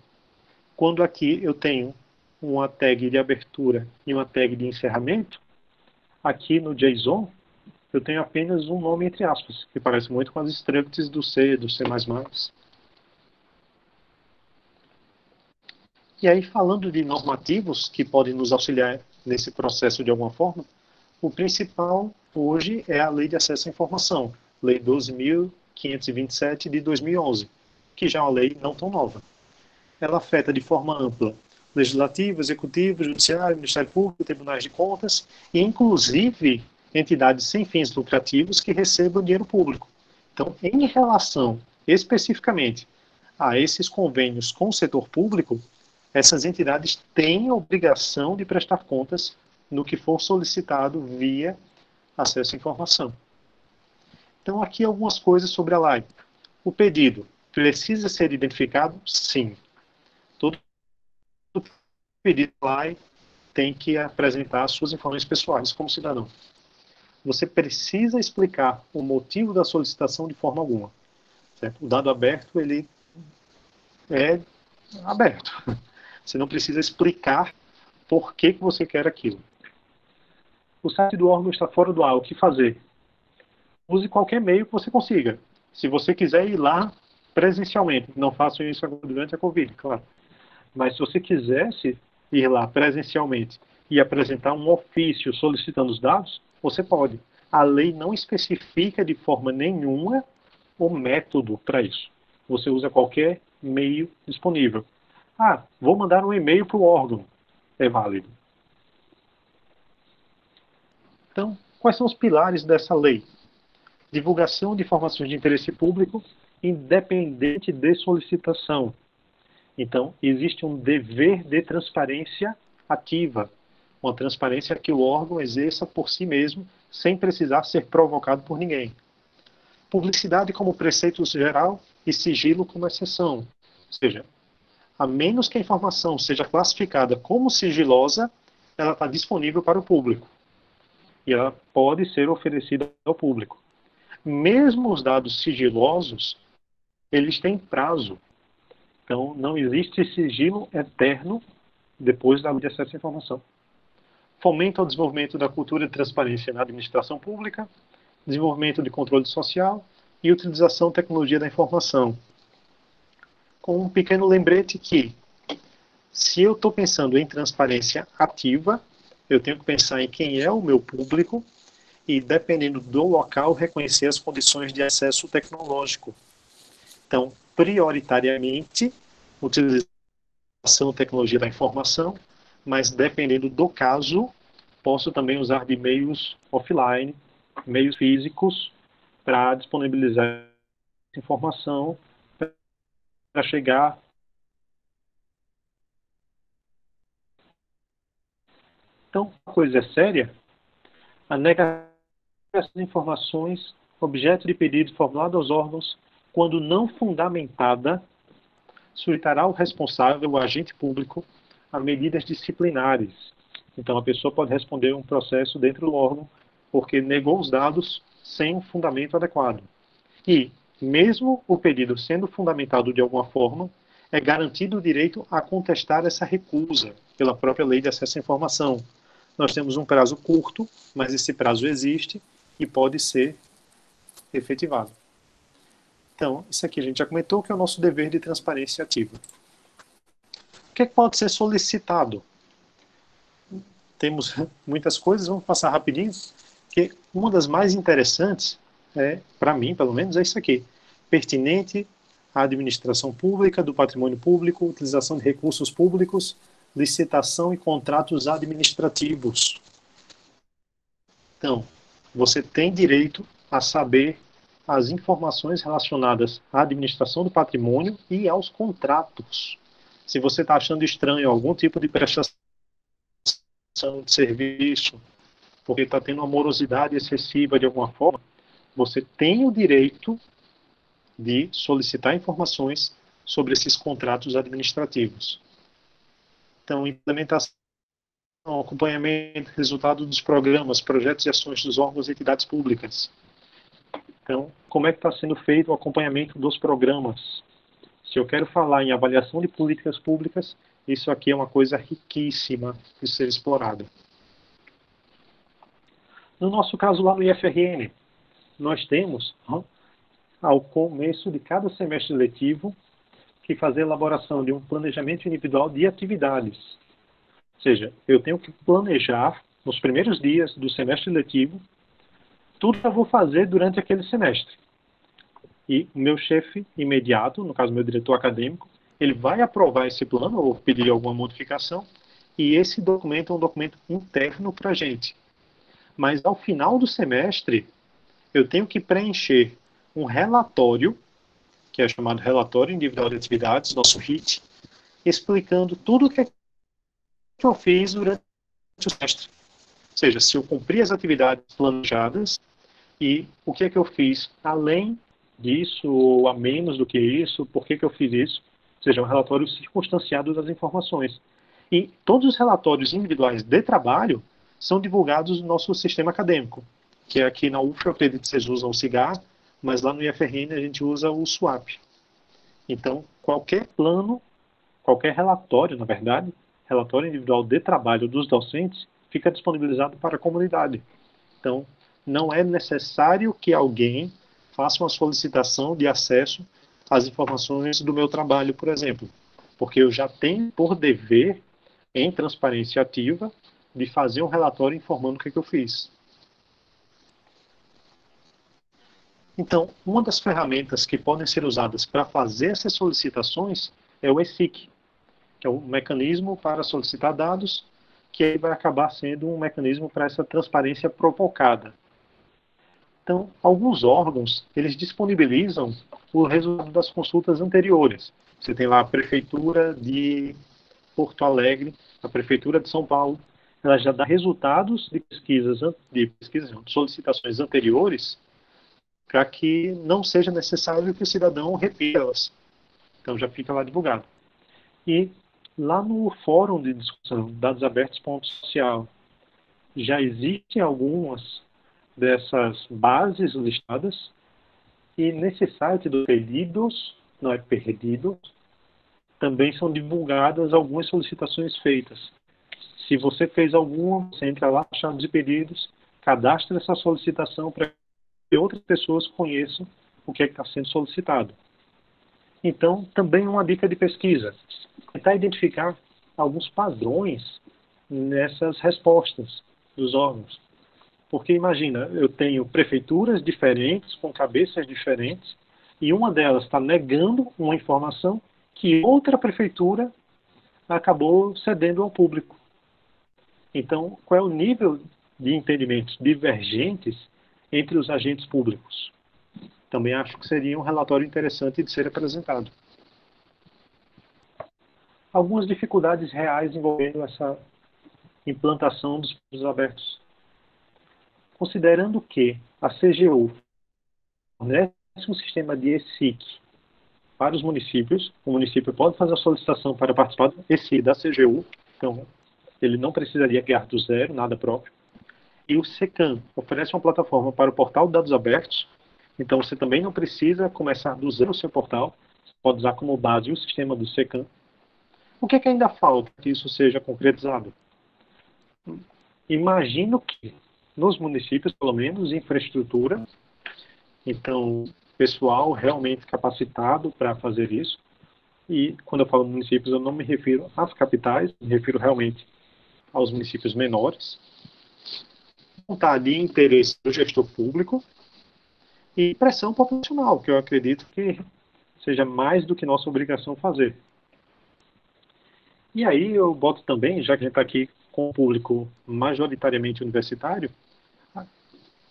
Quando aqui eu tenho uma tag de abertura e uma tag de encerramento, aqui no JSON eu tenho apenas um nome entre aspas, que parece muito com as structs do C, do C++. E aí, falando de normativos que podem nos auxiliar nesse processo de alguma forma, o principal hoje é a Lei de Acesso à Informação, Lei 12.527 de 2011, que já é uma lei não tão nova. Ela afeta de forma ampla Legislativo, Executivo, Judiciário, Ministério Público, Tribunais de Contas e, inclusive, entidades sem fins lucrativos que recebam dinheiro público. Então, em relação especificamente a esses convênios com o setor público, essas entidades têm a obrigação de prestar contas no que for solicitado via acesso à informação. Então, aqui algumas coisas sobre a LAI. O pedido precisa ser identificado? Sim. Todo pedido da LAI tem que apresentar suas informações pessoais como cidadão. Você precisa explicar o motivo da solicitação de forma alguma. Certo? O dado aberto, ele é aberto. Você não precisa explicar por que você quer aquilo. O site do órgão está fora do ar, o que fazer? Use qualquer meio que você consiga. Se você quiser ir lá presencialmente, não façam isso agora durante a Covid, claro. Mas se você quisesse ir lá presencialmente e apresentar um ofício solicitando os dados, você pode. A lei não especifica de forma nenhuma o método para isso. Você usa qualquer meio disponível. Ah, vou mandar um e-mail para o órgão. É válido. Então, quais são os pilares dessa lei? Divulgação de informações de interesse público, independente de solicitação. Então, existe um dever de transparência ativa. Uma transparência que o órgão exerça por si mesmo, sem precisar ser provocado por ninguém. Publicidade como preceito geral e sigilo como exceção. Ou seja, a menos que a informação seja classificada como sigilosa, ela está disponível para o público. E ela pode ser oferecida ao público. Mesmo os dados sigilosos, eles têm prazo. Então, não existe sigilo eterno depois da lei de acesso à informação. Fomenta o desenvolvimento da cultura de transparência na administração pública, desenvolvimento de controle social e utilização da tecnologia da informação. Com um pequeno lembrete que, se eu estou pensando em transparência ativa, eu tenho que pensar em quem é o meu público e, dependendo do local, reconhecer as condições de acesso tecnológico. Então, prioritariamente, utilização da tecnologia da informação, mas, dependendo do caso, posso também usar de meios offline, meios físicos, para disponibilizar informação para chegar. Então, a coisa é séria. A negação dessas informações, objeto de pedido formulado aos órgãos, quando não fundamentada, sujeitará o responsável, o agente público, a medidas disciplinares. Então, a pessoa pode responder um processo dentro do órgão porque negou os dados sem um fundamento adequado. E, mesmo o pedido sendo fundamentado de alguma forma, é garantido o direito a contestar essa recusa pela própria Lei de Acesso à Informação. Nós temos um prazo curto, mas esse prazo existe e pode ser efetivado. Então, isso aqui a gente já comentou que é o nosso dever de transparência ativa. O que é que pode ser solicitado? Temos muitas coisas, vamos passar rapidinho, que uma das mais interessantes, para mim pelo menos, é isso aqui. Pertinente à administração pública, do patrimônio público, utilização de recursos públicos, licitação e contratos administrativos. Então, você tem direito a saber as informações relacionadas à administração do patrimônio e aos contratos. Se você está achando estranho algum tipo de prestação de serviço, porque está tendo uma morosidade excessiva de alguma forma, você tem o direito de solicitar informações sobre esses contratos administrativos. Então, implementação, acompanhamento, resultado dos programas, projetos e ações dos órgãos e entidades públicas. Então, como é que está sendo feito o acompanhamento dos programas? Se eu quero falar em avaliação de políticas públicas, isso aqui é uma coisa riquíssima de ser explorada. No nosso caso, lá no IFRN, nós temos, ao começo de cada semestre letivo, que fazer a elaboração de um planejamento individual de atividades. Ou seja, eu tenho que planejar, nos primeiros dias do semestre letivo, tudo que eu vou fazer durante aquele semestre. E o meu chefe imediato, no caso meu diretor acadêmico, ele vai aprovar esse plano ou pedir alguma modificação, e esse documento é um documento interno para a gente. Mas ao final do semestre, eu tenho que preencher um relatório, que é chamado Relatório Individual de Atividades, nosso RIT, explicando tudo o que eu fiz durante o semestre. Ou seja, se eu cumpri as atividades planejadas e o que é que eu fiz além disso ou a menos do que isso, por que eu fiz isso. Ou seja, um relatório circunstanciado das informações. E todos os relatórios individuais de trabalho são divulgados no nosso sistema acadêmico, que é aqui na UF, eu acredito que vocês usam o CIGAR, mas lá no IFRN a gente usa o SWAP. Então, qualquer plano, qualquer relatório, na verdade, relatório individual de trabalho dos docentes, fica disponibilizado para a comunidade. Então, não é necessário que alguém faça uma solicitação de acesso às informações do meu trabalho, por exemplo, porque eu já tenho por dever, em transparência ativa, de fazer um relatório informando o que eu fiz. Então, uma das ferramentas que podem ser usadas para fazer essas solicitações é o ESIC, que é o mecanismo para solicitar dados, que aí vai acabar sendo um mecanismo para essa transparência provocada. Então, alguns órgãos, eles disponibilizam o resultado das consultas anteriores. Você tem lá a Prefeitura de Porto Alegre, a Prefeitura de São Paulo, ela já dá resultados de de solicitações anteriores, para que não seja necessário que o cidadão repita elas. Então já fica lá divulgado. E lá no fórum de discussão, dadosabertos.social, já existem algumas dessas bases listadas, e nesse site do Perdidos, não é Perdidos, também são divulgadas algumas solicitações feitas. Se você fez alguma, você entra lá, chamados de pedidos, cadastra essa solicitação para que outras pessoas conheçam o que é que está sendo solicitado. Então, também uma dica de pesquisa. Tentar identificar alguns padrões nessas respostas dos órgãos. Porque imagina, eu tenho prefeituras diferentes, com cabeças diferentes, e uma delas está negando uma informação que outra prefeitura acabou cedendo ao público. Então, qual é o nível de entendimentos divergentes entre os agentes públicos? Também acho que seria um relatório interessante de ser apresentado. Algumas dificuldades reais envolvendo essa implantação dos dados abertos. Considerando que a CGU fornece um sistema de ESIC para os municípios, o município pode fazer a solicitação para participar do ESIC da CGU, então ele não precisaria criar do zero, nada próprio. E o SECAM oferece uma plataforma para o portal de dados abertos, então você também não precisa começar do zero o seu portal, você pode usar como base o sistema do SECAM. O que é que ainda falta que isso seja concretizado? Imagino que nos municípios, pelo menos, infraestrutura, então pessoal realmente capacitado para fazer isso. E quando eu falo municípios, eu não me refiro às capitais, me refiro realmente aos municípios menores. Vontade e interesse do gestor público e pressão populacional, que eu acredito que seja mais do que nossa obrigação fazer. E aí eu boto também, já que a gente está aqui com o público majoritariamente universitário,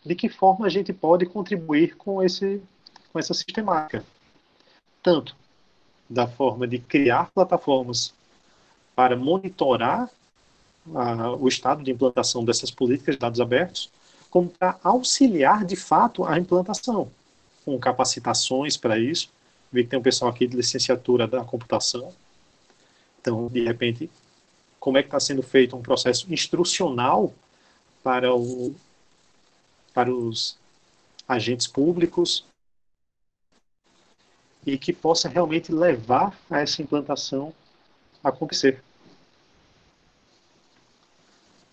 de que forma a gente pode contribuir com essa sistemática. Tanto da forma de criar plataformas para monitorar o estado de implantação dessas políticas de dados abertos, como para auxiliar, de fato, a implantação, com capacitações para isso, Vi que tem um pessoal aqui de licenciatura da computação. Então, de repente, como é que está sendo feito um processo instrucional para os agentes públicos e que possa realmente levar a essa implantação a acontecer.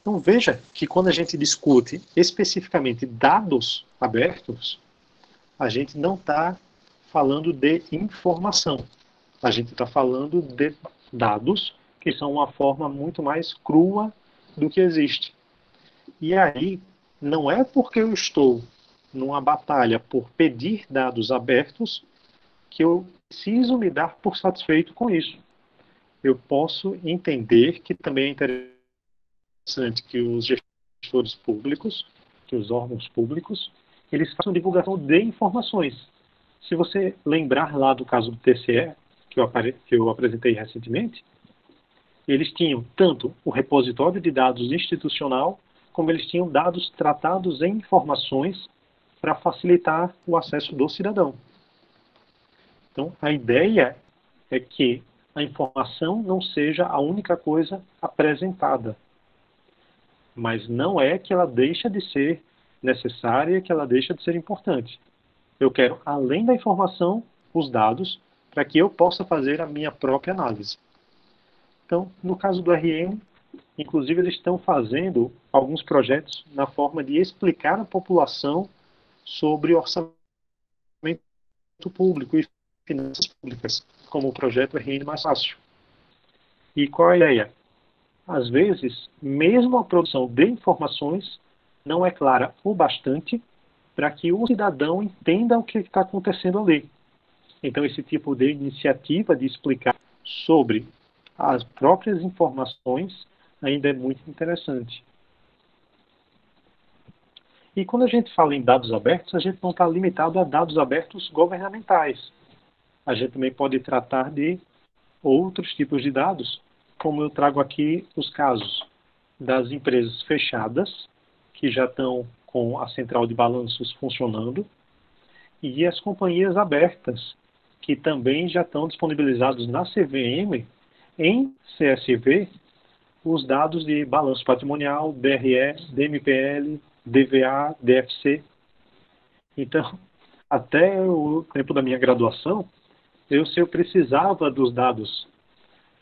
Então veja que quando a gente discute especificamente dados abertos, a gente não está falando de informação. A gente está falando de dados, que são uma forma muito mais crua do que existe. E aí, não é porque eu estou numa batalha por pedir dados abertos que eu preciso me dar por satisfeito com isso. Eu posso entender que também é interessante que os gestores públicos, que os órgãos públicos, eles façam divulgação de informações. Se você lembrar lá do caso do TCE, que eu apresentei recentemente, eles tinham tanto o repositório de dados institucional, como eles tinham dados tratados em informações para facilitar o acesso do cidadão. Então, a ideia é que a informação não seja a única coisa apresentada, mas não é que ela deixa de ser necessária, que ela deixa de ser importante. Eu quero, além da informação, os dados, para que eu possa fazer a minha própria análise. Então, no caso do RN, inclusive eles estão fazendo alguns projetos na forma de explicar à população sobre orçamento público e finanças públicas, como o projeto RN Mais Fácil. E qual é a ideia? Às vezes, mesmo a produção de informações não é clara o bastante para que o cidadão entenda o que está acontecendo ali. Então, esse tipo de iniciativa de explicar sobre as próprias informações ainda é muito interessante. E quando a gente fala em dados abertos, a gente não está limitado a dados abertos governamentais. A gente também pode tratar de outros tipos de dados, como eu trago aqui os casos das empresas fechadas, que já estão com a central de balanços funcionando, e as companhias abertas, que também já estão disponibilizados na CVM, em CSV, os dados de balanço patrimonial, DRE, DMPL, DVA, DFC. Então, até o tempo da minha graduação, se eu precisava dos dados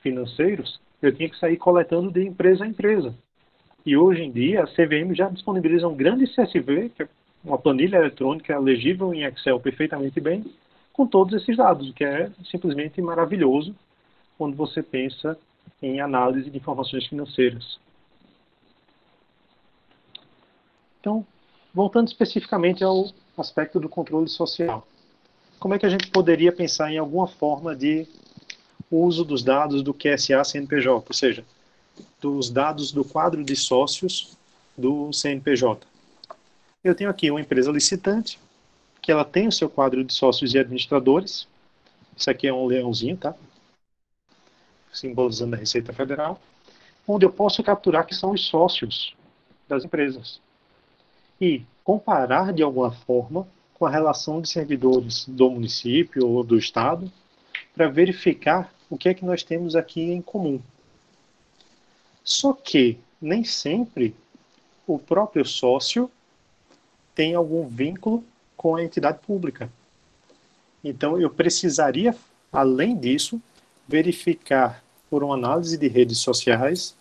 financeiros, eu tinha que sair coletando de empresa a empresa. E hoje em dia, a CVM já disponibiliza um grande CSV, que é uma planilha eletrônica legível em Excel perfeitamente bem, com todos esses dados, o que é simplesmente maravilhoso quando você pensa em análise de informações financeiras. Então, voltando especificamente ao aspecto do controle social. Como é que a gente poderia pensar em alguma forma de uso dos dados do QSA-CNPJ, ou seja, dos dados do quadro de sócios do CNPJ? Eu tenho aqui uma empresa licitante, que ela tem o seu quadro de sócios e administradores. Isso aqui é um leãozinho, tá? Simbolizando a Receita Federal, onde eu posso capturar que são os sócios das empresas e comparar de alguma forma com a relação de servidores do município ou do estado para verificar o que é que nós temos aqui em comum. Só que nem sempre o próprio sócio tem algum vínculo com a entidade pública. Então eu precisaria, além disso, verificar por uma análise de redes sociais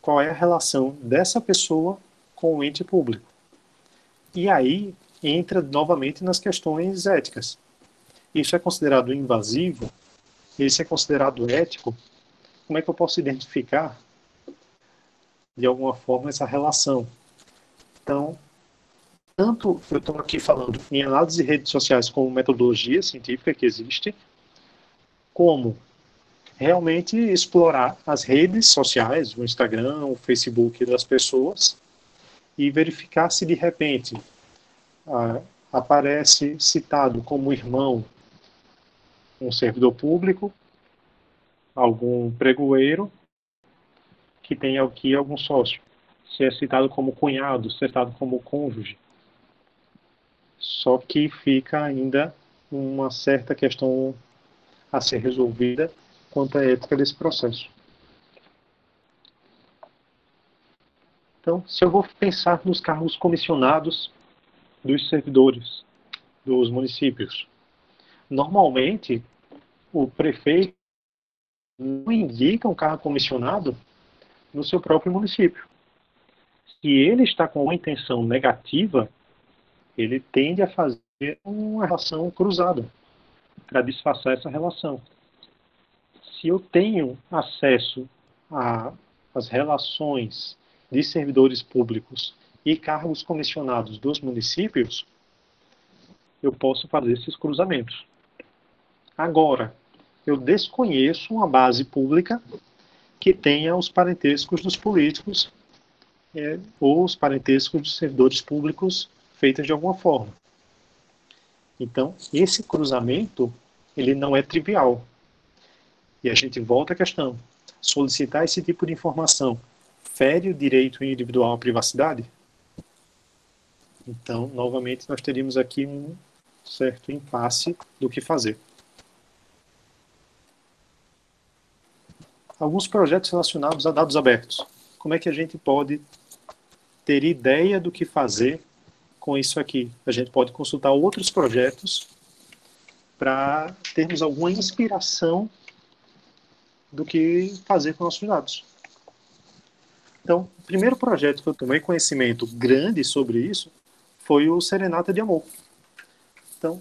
qual é a relação dessa pessoa com o ente público. E aí entra novamente nas questões éticas. Isso é considerado invasivo? Isso é considerado ético? Como é que eu posso identificar de alguma forma essa relação? Então, tanto eu estou aqui falando em análise de redes sociais como metodologia científica que existe, como realmente explorar as redes sociais, o Instagram, o Facebook das pessoas e verificar se de repente aparece citado como irmão um servidor público, algum pregoeiro que tem aqui algum sócio. Se é citado como cunhado, se é citado como cônjuge. Só que fica ainda uma certa questão a ser resolvida quanto à ética desse processo. Então, se eu vou pensar nos cargos comissionados dos servidores dos municípios, normalmente o prefeito não indica um cargo comissionado no seu próprio município. Se ele está com uma intenção negativa, ele tende a fazer uma relação cruzada para disfarçar essa relação. Se eu tenho acesso às relações de servidores públicos e cargos comissionados dos municípios, eu posso fazer esses cruzamentos. Agora, eu desconheço uma base pública que tenha os parentescos dos políticos ou os parentescos dos servidores públicos feitos de alguma forma. Então, esse cruzamento, ele não é trivial. E a gente volta à questão. Solicitar esse tipo de informação fere o direito individual à privacidade? Então, novamente, nós teríamos aqui um certo impasse do que fazer. Alguns projetos relacionados a dados abertos. Como é que a gente pode ter ideia do que fazer com isso aqui? A gente pode consultar outros projetos para termos alguma inspiração do que fazer com nossos dados. Então, o primeiro projeto que eu tomei conhecimento grande sobre isso foi o Serenata de Amor. Então,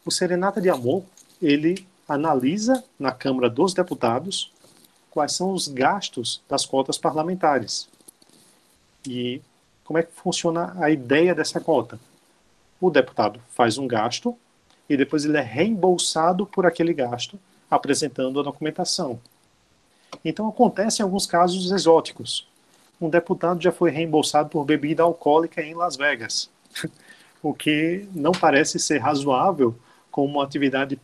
o Serenata de Amor, ele analisa na Câmara dos Deputados quais são os gastos das cotas parlamentares. E como é que funciona a ideia dessa cota? O deputado faz um gasto e depois ele é reembolsado por aquele gasto, apresentando a documentação. Então, acontece em alguns casos exóticos. Um deputado já foi reembolsado por bebida alcoólica em Las Vegas, o que não parece ser razoável com uma atividade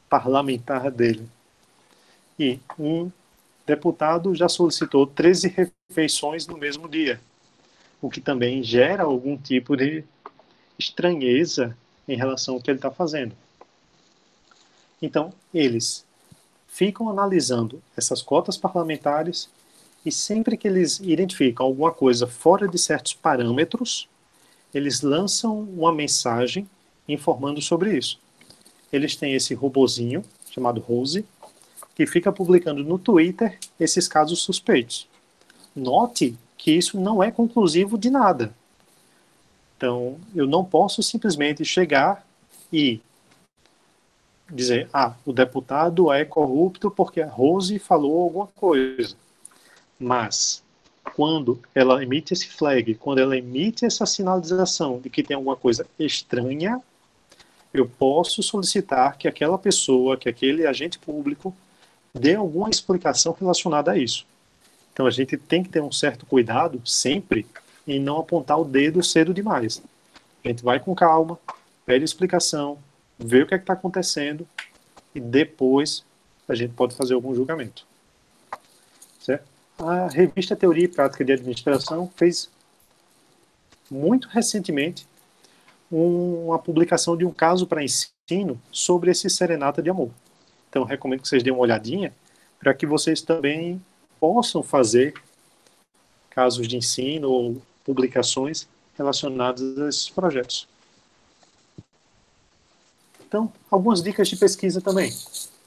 parlamentar dele. E um deputado já solicitou 13 refeições no mesmo dia, o que também gera algum tipo de estranheza em relação ao que ele está fazendo. Então, eles ficam analisando essas cotas parlamentares e sempre que eles identificam alguma coisa fora de certos parâmetros, eles lançam uma mensagem informando sobre isso. Eles têm esse robozinho, chamado Rose, que fica publicando no Twitter esses casos suspeitos. Note que isso não é conclusivo de nada. Então, eu não posso simplesmente chegar e dizer, o deputado é corrupto porque a Rose falou alguma coisa. Mas, quando ela emite esse flag, quando ela emite essa sinalização de que tem alguma coisa estranha, eu posso solicitar que aquela pessoa, que aquele agente público, dê alguma explicação relacionada a isso. Então, a gente tem que ter um certo cuidado, sempre, em não apontar o dedo cedo demais. A gente vai com calma, pede explicação, vê o que é que está acontecendo, e depois a gente pode fazer algum julgamento. Certo? A revista Teoria e Prática de Administração fez, muito recentemente, uma publicação de um caso para ensino sobre esse Serenata de Amor. Então, recomendo que vocês deem uma olhadinha para que vocês também possam fazer casos de ensino ou publicações relacionadas a esses projetos. Então, algumas dicas de pesquisa também.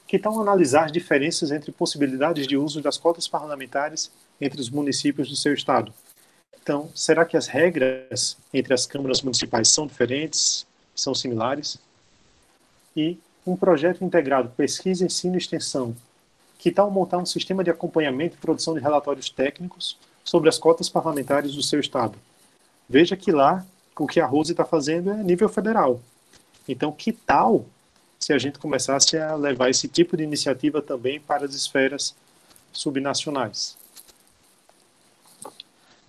Que tal analisar as diferenças entre possibilidades de uso das cotas parlamentares entre os municípios do seu estado? Então, será que as regras entre as câmaras municipais são diferentes, são similares? E um projeto integrado pesquisa, ensino e extensão. Que tal montar um sistema de acompanhamento e produção de relatórios técnicos sobre as cotas parlamentares do seu estado? Veja que lá, o que a Rose está fazendo é nível federal. Então, que tal se a gente começasse a levar esse tipo de iniciativa também para as esferas subnacionais?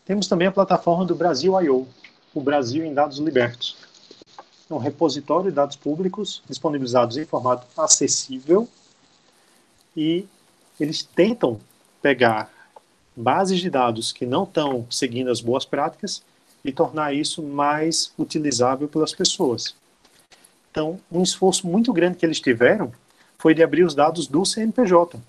Temos também a plataforma do Brasil I/O, o Brasil em Dados Libertos. É um repositório de dados públicos disponibilizados em formato acessível e eles tentam pegar bases de dados que não estão seguindo as boas práticas e tornar isso mais utilizável pelas pessoas. Então, um esforço muito grande que eles tiveram foi de abrir os dados do CNPJ.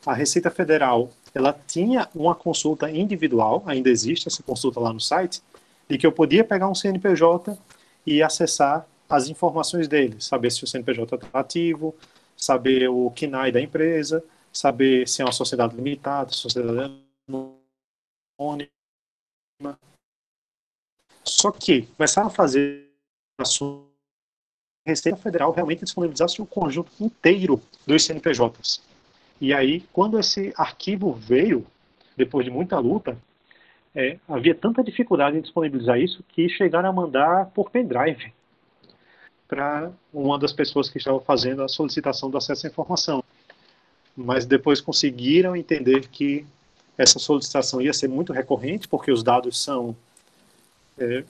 A Receita Federal, ela tinha uma consulta individual, ainda existe essa consulta lá no site, de que eu podia pegar um CNPJ e acessar as informações dele, saber se o CNPJ está ativo, saber o CNAE da empresa, saber se é uma sociedade limitada, sociedade anônima. Só que começaram a fazer a Receita Federal realmente disponibilizasse o conjunto inteiro dos CNPJs. E aí, quando esse arquivo veio, depois de muita luta, havia tanta dificuldade em disponibilizar isso que chegaram a mandar por pendrive para uma das pessoas que estava fazendo a solicitação do acesso à informação. Mas depois conseguiram entender que essa solicitação ia ser muito recorrente, porque os dados são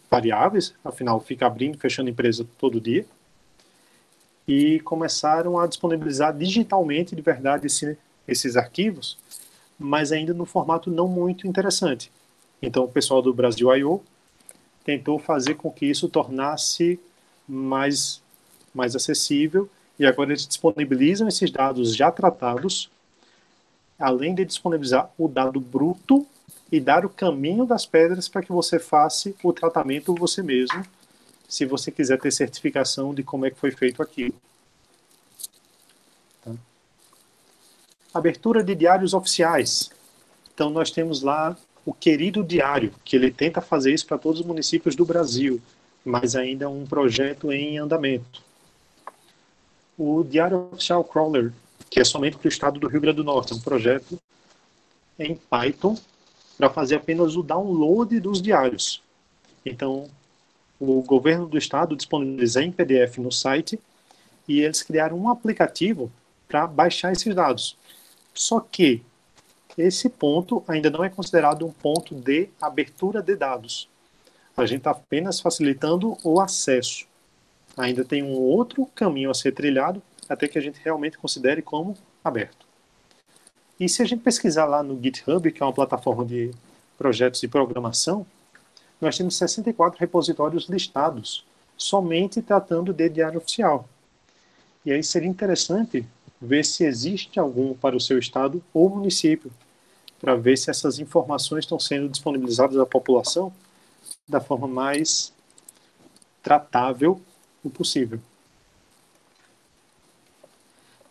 variáveis, afinal fica abrindo e fechando empresa todo dia, e começaram a disponibilizar digitalmente, de verdade, esses arquivos, mas ainda no formato não muito interessante. Então o pessoal do Brasil I/O tentou fazer com que isso tornasse mais acessível, e agora eles disponibilizam esses dados já tratados, além de disponibilizar o dado bruto e dar o caminho das pedras para que você faça o tratamento você mesmo, se você quiser ter certificação de como é que foi feito aquilo. Tá? Abertura de diários oficiais. Então nós temos lá o Querido Diário, que ele tenta fazer isso para todos os municípios do Brasil, mas ainda é um projeto em andamento. O Diário Oficial Crawler, que é somente para o estado do Rio Grande do Norte, é um projeto em Python para fazer apenas o download dos diários. Então, o governo do estado disponibiliza em PDF no site e eles criaram um aplicativo para baixar esses dados. Só que esse ponto ainda não é considerado um ponto de abertura de dados. A gente está apenas facilitando o acesso. Ainda tem um outro caminho a ser trilhado até que a gente realmente considere como aberto. E se a gente pesquisar lá no GitHub, que é uma plataforma de projetos de programação, nós temos 64 repositórios listados, somente tratando de diário oficial. E aí seria interessante ver se existe algum para o seu estado ou município, para ver se essas informações estão sendo disponibilizadas à população da forma mais tratável possível.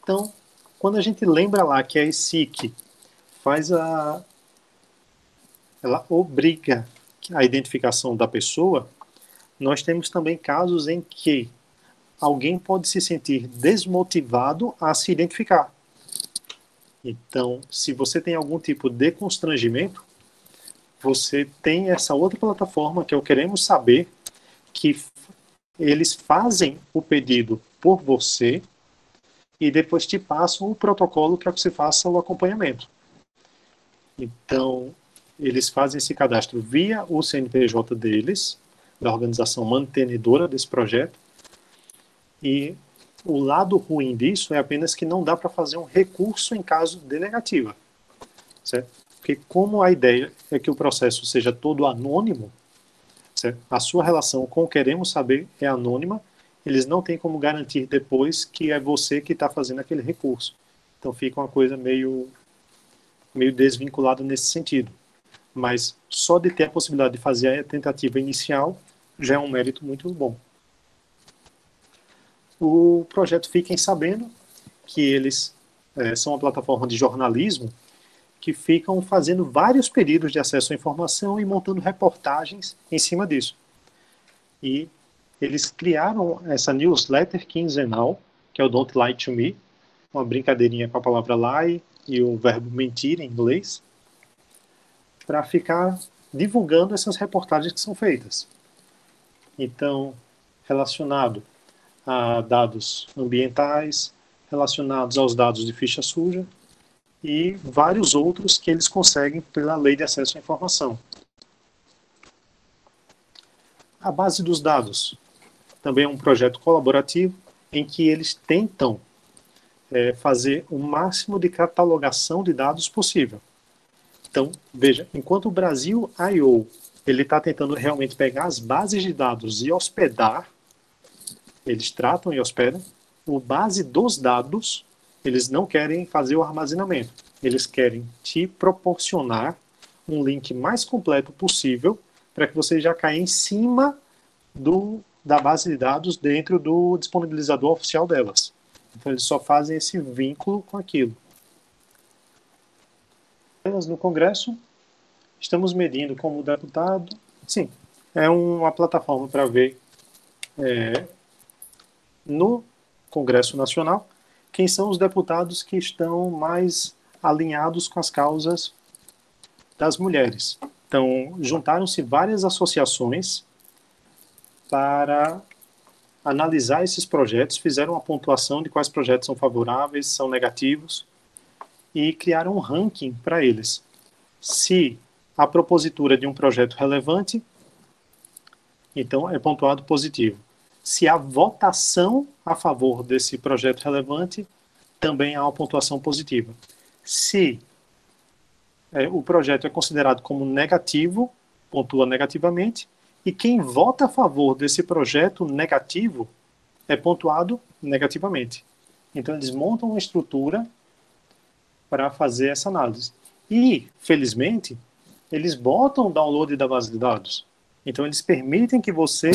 Então, quando a gente lembra lá que a ESIC ela obriga a identificação da pessoa, nós temos também casos em que alguém pode se sentir desmotivado a se identificar. Então, se você tem algum tipo de constrangimento, você tem essa outra plataforma que é o Queremos Saber, que eles fazem o pedido por você e depois te passam o protocolo para que você faça o acompanhamento. Então, eles fazem esse cadastro via o CNPJ deles, da organização mantenedora desse projeto, e o lado ruim disso é apenas que não dá para fazer um recurso em caso de negativa. Certo? Porque como a ideia é que o processo seja todo anônimo, certo? A sua relação com o Queremos Saber é anônima, eles não têm como garantir depois que é você que está fazendo aquele recurso. Então fica uma coisa meio desvinculada nesse sentido. Mas só de ter a possibilidade de fazer a tentativa inicial já é um mérito muito bom. O projeto Fiquem Sabendo, que eles são uma plataforma de jornalismo que ficam fazendo vários pedidos de acesso à informação e montando reportagens em cima disso. E eles criaram essa newsletter quinzenal, que é o Don't Lie to Me, uma brincadeirinha com a palavra lie e o verbo mentir em inglês, para ficar divulgando essas reportagens que são feitas. Então, relacionado a dados ambientais, relacionados aos dados de ficha suja e vários outros que eles conseguem pela Lei de Acesso à Informação. A base dos dados também é um projeto colaborativo em que eles tentam fazer o máximo de catalogação de dados possível. Então, veja, enquanto o Brasil I/O ele está tentando realmente pegar as bases de dados e hospedar, eles tratam e hospedam. O base dos dados, eles não querem fazer o armazenamento. Eles querem te proporcionar um link mais completo possível para que você já caia em cima da base de dados dentro do disponibilizador oficial delas. Então, eles só fazem esse vínculo com aquilo. No Congresso, estamos medindo como deputado. Sim, é uma plataforma para ver no Congresso Nacional quem são os deputados que estão mais alinhados com as causas das mulheres. Então, juntaram-se várias associações para analisar esses projetos, fizeram uma pontuação de quais projetos são favoráveis, são negativos, e criaram um ranking para eles. Se a propositura de um projeto relevante, então é pontuado positivo. Se a votação a favor desse projeto relevante, também há uma pontuação positiva. Se o projeto é considerado como negativo, pontua negativamente, e quem vota a favor desse projeto negativo é pontuado negativamente. Então, eles montam uma estrutura para fazer essa análise. E, felizmente, eles botam o download da base de dados. Então, eles permitem que você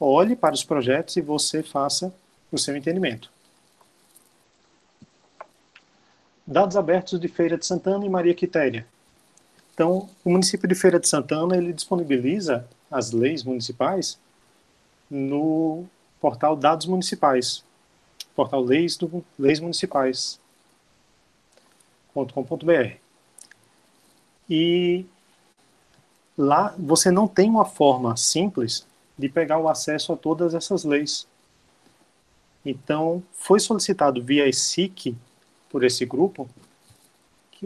olhe para os projetos e você faça o seu entendimento. Dados abertos de Feira de Santana e Maria Quitéria. Então, o município de Feira de Santana, ele disponibiliza as leis municipais no portal Dados Municipais, portal leismunicipais.com.br. E lá você não tem uma forma simples de pegar o acesso a todas essas leis. Então, foi solicitado via SIC, por esse grupo,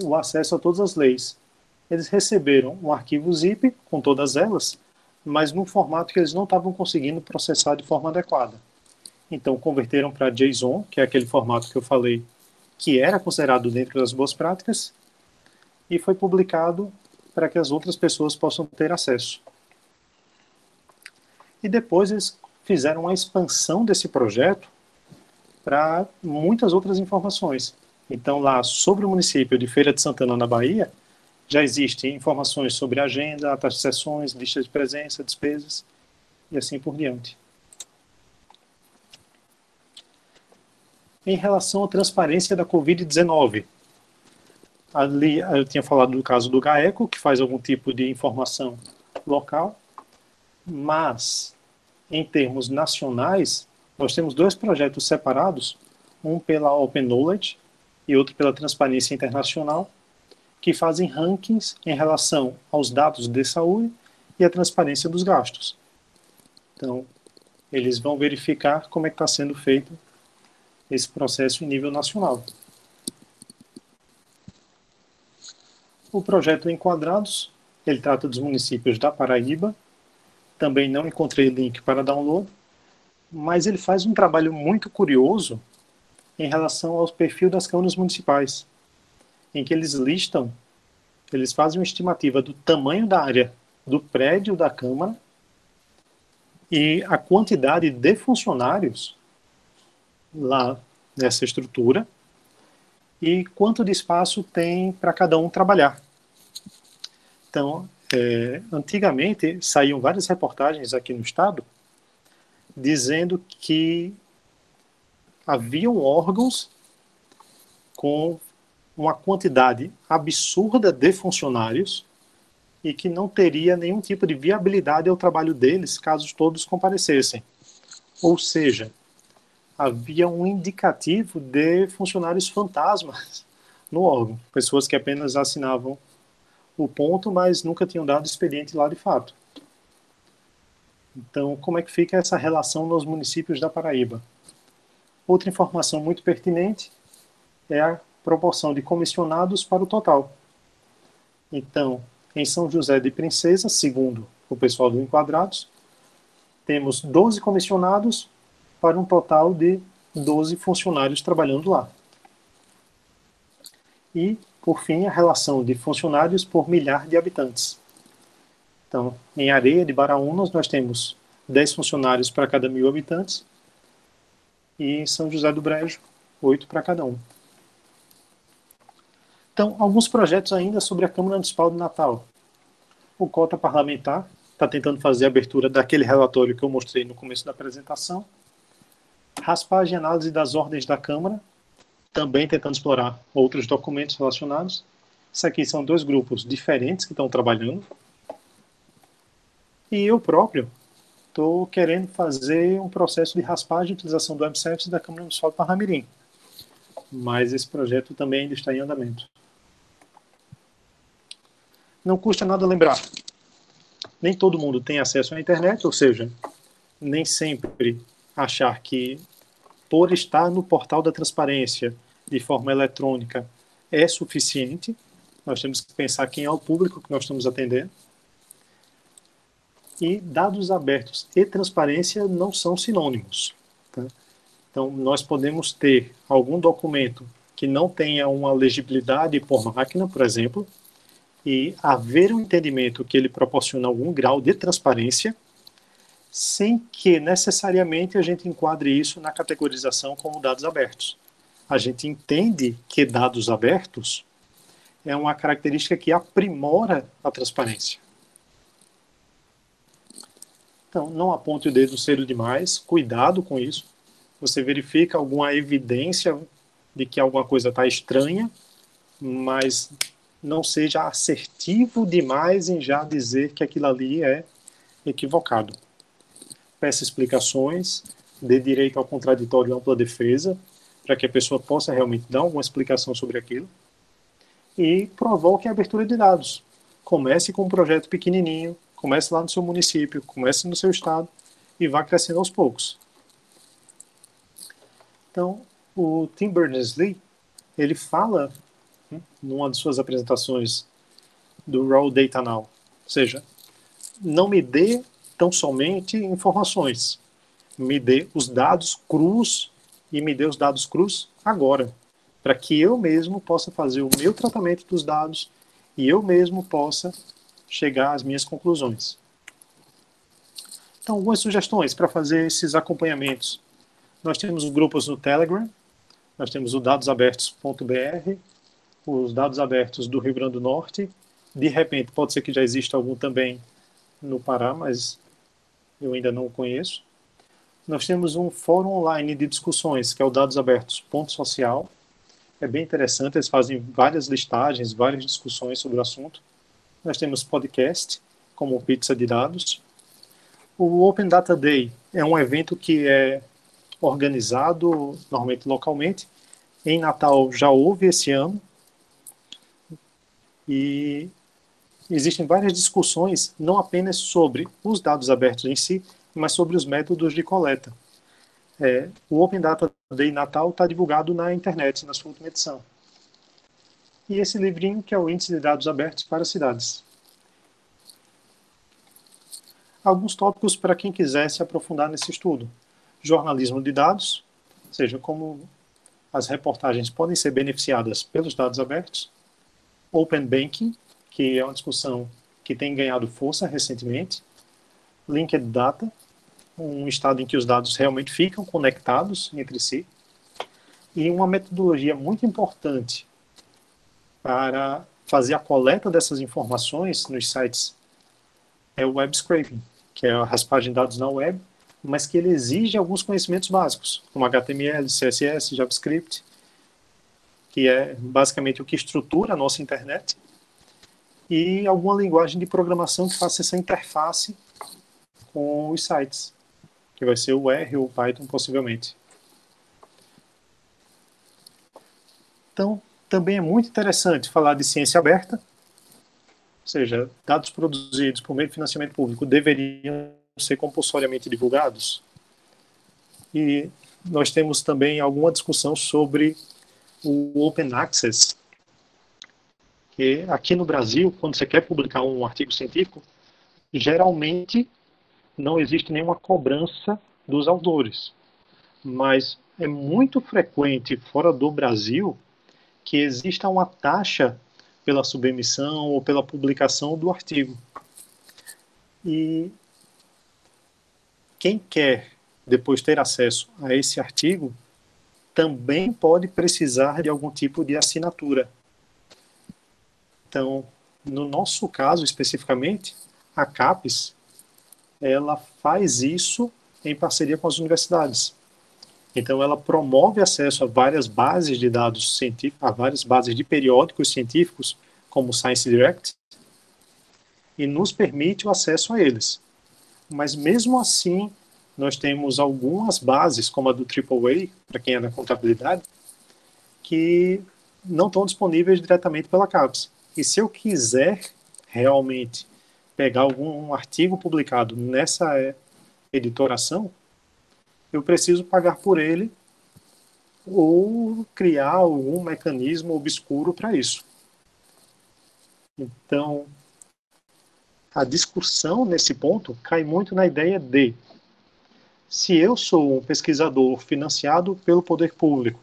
o acesso a todas as leis. Eles receberam um arquivo zip com todas elas, mas num formato que eles não estavam conseguindo processar de forma adequada. Então, converteram para JSON, que é aquele formato que eu falei que era considerado dentro das boas práticas, e foi publicado para que as outras pessoas possam ter acesso. E depois eles fizeram uma expansão desse projeto para muitas outras informações. Então, lá sobre o município de Feira de Santana, na Bahia, já existem informações sobre agenda, atas de sessões, lista de presença, despesas e assim por diante. Em relação à transparência da Covid-19, ali eu tinha falado do caso do GAECO, que faz algum tipo de informação local, mas em termos nacionais, nós temos dois projetos separados, um pela Open Knowledge e outro pela Transparência Internacional, que fazem rankings em relação aos dados de saúde e a transparência dos gastos. Então, eles vão verificar como é que está sendo feito esse processo em nível nacional. O projeto Enquadrados, ele trata dos municípios da Paraíba. Também não encontrei link para download, mas ele faz um trabalho muito curioso em relação ao perfil das câmaras municipais, em que eles fazem uma estimativa do tamanho da área do prédio da Câmara e a quantidade de funcionários lá nessa estrutura e quanto de espaço tem para cada um trabalhar. Então, antigamente saíam várias reportagens aqui no estado dizendo que haviam órgãos com uma quantidade absurda de funcionários e que não teria nenhum tipo de viabilidade ao trabalho deles caso todos comparecessem. Ou seja, havia um indicativo de funcionários fantasmas no órgão, pessoas que apenas assinavam o ponto, mas nunca tinham dado expediente lá de fato. Então, como é que fica essa relação nos municípios da Paraíba? Outra informação muito pertinente é a proporção de comissionados para o total. Então, em São José de Princesa, segundo o pessoal do Enquadrados, temos 12 comissionados para um total de 12 funcionários trabalhando lá. E, por fim, a relação de funcionários por milhar de habitantes. Então, em Areia de Baraúnas, nós temos 10 funcionários para cada 1.000 habitantes, e em São José do Brejo, 8 para cada um. Então, alguns projetos ainda sobre a Câmara Municipal de Natal. O Cota Parlamentar está tentando fazer a abertura daquele relatório que eu mostrei no começo da apresentação. Raspagem e análise das ordens da Câmara, também tentando explorar outros documentos relacionados. Isso aqui são 2 grupos diferentes que estão trabalhando. E eu próprio estou querendo fazer um processo de raspagem e utilização do website da Câmara Municipal de Parnamirim. Mas esse projeto também ainda está em andamento. Não custa nada lembrar. Nem todo mundo tem acesso à internet, ou seja, nem sempre achar que por estar no portal da transparência de forma eletrônica é suficiente. Nós temos que pensar quem é o público que nós estamos atendendo. E dados abertos e transparência não são sinônimos. Tá? Então, nós podemos ter algum documento que não tenha uma legibilidade por máquina, por exemplo, e haver um entendimento que ele proporciona algum grau de transparência, sem que necessariamente a gente enquadre isso na categorização como dados abertos. A gente entende que dados abertos é uma característica que aprimora a transparência. Então, não aponte o dedo cedo demais, cuidado com isso. Você verifica alguma evidência de que alguma coisa está estranha, mas não seja assertivo demais em já dizer que aquilo ali é equivocado. Peça explicações, dê direito ao contraditório e ampla defesa, para que a pessoa possa realmente dar alguma explicação sobre aquilo. E provoque a abertura de dados. Comece com um projeto pequenininho, comece lá no seu município, comece no seu estado e vá crescendo aos poucos. Então, o Tim Berners-Lee, ele fala, numa de suas apresentações do Raw Data Now, ou seja, não me dê tão somente informações, me dê os dados crus e me dê os dados crus agora, para que eu mesmo possa fazer o meu tratamento dos dados e eu mesmo possa chegar às minhas conclusões. Então, algumas sugestões para fazer esses acompanhamentos. Nós temos grupos no Telegram, nós temos o dadosabertos.br, os dados abertos do Rio Grande do Norte. De repente, pode ser que já exista algum também no Pará, mas eu ainda não o conheço. Nós temos um fórum online de discussões, que é o dadosabertos.social. É bem interessante, eles fazem várias listagens, várias discussões sobre o assunto. Nós temos podcast, como o Pizza de Dados. O Open Data Day é um evento que é organizado, normalmente localmente. Em Natal já houve esse ano. E existem várias discussões, não apenas sobre os dados abertos em si, mas sobre os métodos de coleta. O Open Data Day Natal está divulgado na internet, na sua última edição. E esse livrinho que é o Índice de Dados Abertos para Cidades. Alguns tópicos para quem quiser se aprofundar nesse estudo. Jornalismo de dados, ou seja, como as reportagens podem ser beneficiadas pelos dados abertos. Open Banking, que é uma discussão que tem ganhado força recentemente. Linked Data, um estado em que os dados realmente ficam conectados entre si. E uma metodologia muito importante para fazer a coleta dessas informações nos sites é o web scraping, que é a raspagem de dados na web, mas que ele exige alguns conhecimentos básicos, como HTML, CSS, JavaScript, que é basicamente o que estrutura a nossa internet, e alguma linguagem de programação que faça essa interface com os sites, que vai ser o R ou o Python, possivelmente. Então, também é muito interessante falar de ciência aberta, ou seja, dados produzidos por meio de financiamento público deveriam ser compulsoriamente divulgados. E nós temos também alguma discussão sobre o Open Access, que aqui no Brasil, quando você quer publicar um artigo científico, geralmente não existe nenhuma cobrança dos autores. Mas é muito frequente fora do Brasil que exista uma taxa pela submissão ou pela publicação do artigo. E quem quer depois ter acesso a esse artigo, também pode precisar de algum tipo de assinatura. Então, no nosso caso especificamente, a CAPES, ela faz isso em parceria com as universidades. Então, ela promove acesso a várias bases de dados científicos, a várias bases de periódicos científicos, como o Science Direct, e nos permite o acesso a eles. Mas, mesmo assim, nós temos algumas bases, como a do AAA, para quem é da contabilidade, que não estão disponíveis diretamente pela CAPES. E se eu quiser realmente pegar algum artigo publicado nessa editoração, eu preciso pagar por ele ou criar algum mecanismo obscuro para isso. Então, a discussão nesse ponto cai muito na ideia de, se eu sou um pesquisador financiado pelo poder público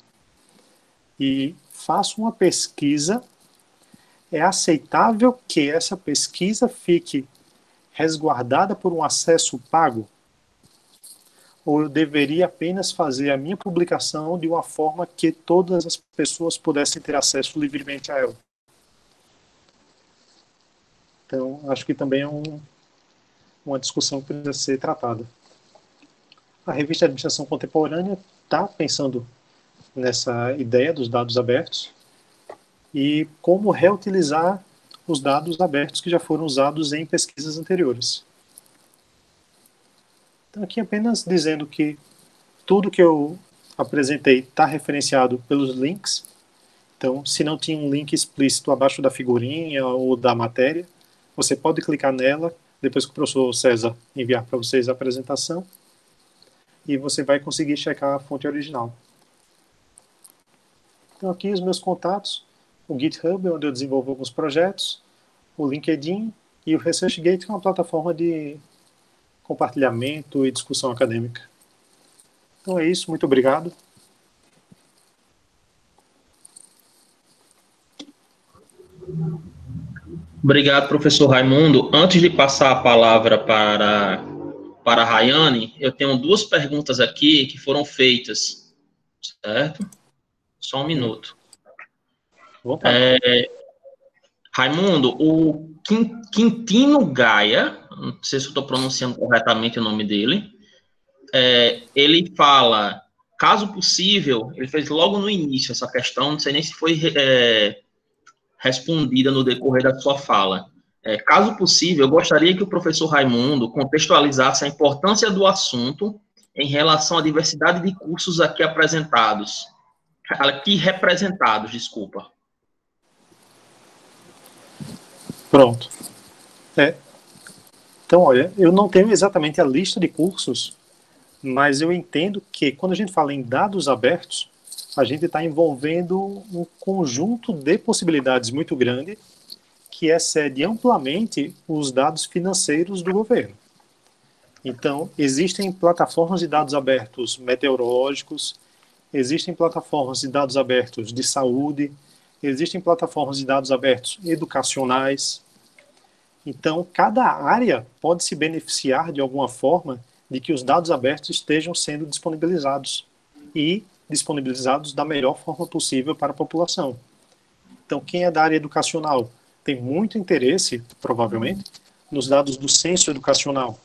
e faço uma pesquisa, é aceitável que essa pesquisa fique resguardada por um acesso pago? Ou eu deveria apenas fazer a minha publicação de uma forma que todas as pessoas pudessem ter acesso livremente a ela? Então, acho que também é uma discussão que precisa ser tratada. A revista de Administração Contemporânea está pensando nessa ideia dos dados abertos e como reutilizar os dados abertos que já foram usados em pesquisas anteriores. Então, aqui apenas dizendo que tudo que eu apresentei está referenciado pelos links. Então, se não tinha um link explícito abaixo da figurinha ou da matéria, você pode clicar nela, depois que o professor César enviar para vocês a apresentação, e você vai conseguir checar a fonte original. Então, aqui os meus contatos, o GitHub, onde eu desenvolvo alguns projetos, o LinkedIn e o ResearchGate, que é uma plataforma de compartilhamento e discussão acadêmica. Então é isso, muito obrigado. Obrigado, professor Raimundo. Antes de passar a palavra para a Rayane, eu tenho duas perguntas aqui que foram feitas, certo? Só um minuto. Raimundo, o Quintino Gaia, não sei se eu estou pronunciando corretamente o nome dele, ele fala, caso possível, ele fez logo no início essa questão, não sei nem se foi respondida no decorrer da sua fala. Caso possível, eu gostaria que o professor Raimundo contextualizasse a importância do assunto em relação à diversidade de cursos aqui apresentados. Aqui representados, desculpa. Pronto. Então, olha, eu não tenho exatamente a lista de cursos, mas eu entendo que quando a gente fala em dados abertos, a gente está envolvendo um conjunto de possibilidades muito grande que excede amplamente os dados financeiros do governo. Então, existem plataformas de dados abertos meteorológicos, existem plataformas de dados abertos de saúde, existem plataformas de dados abertos educacionais. Então, cada área pode se beneficiar de alguma forma de que os dados abertos estejam sendo disponibilizados e disponibilizados da melhor forma possível para a população. Então, quem é da área educacional tem muito interesse, provavelmente, nos dados do censo educacional.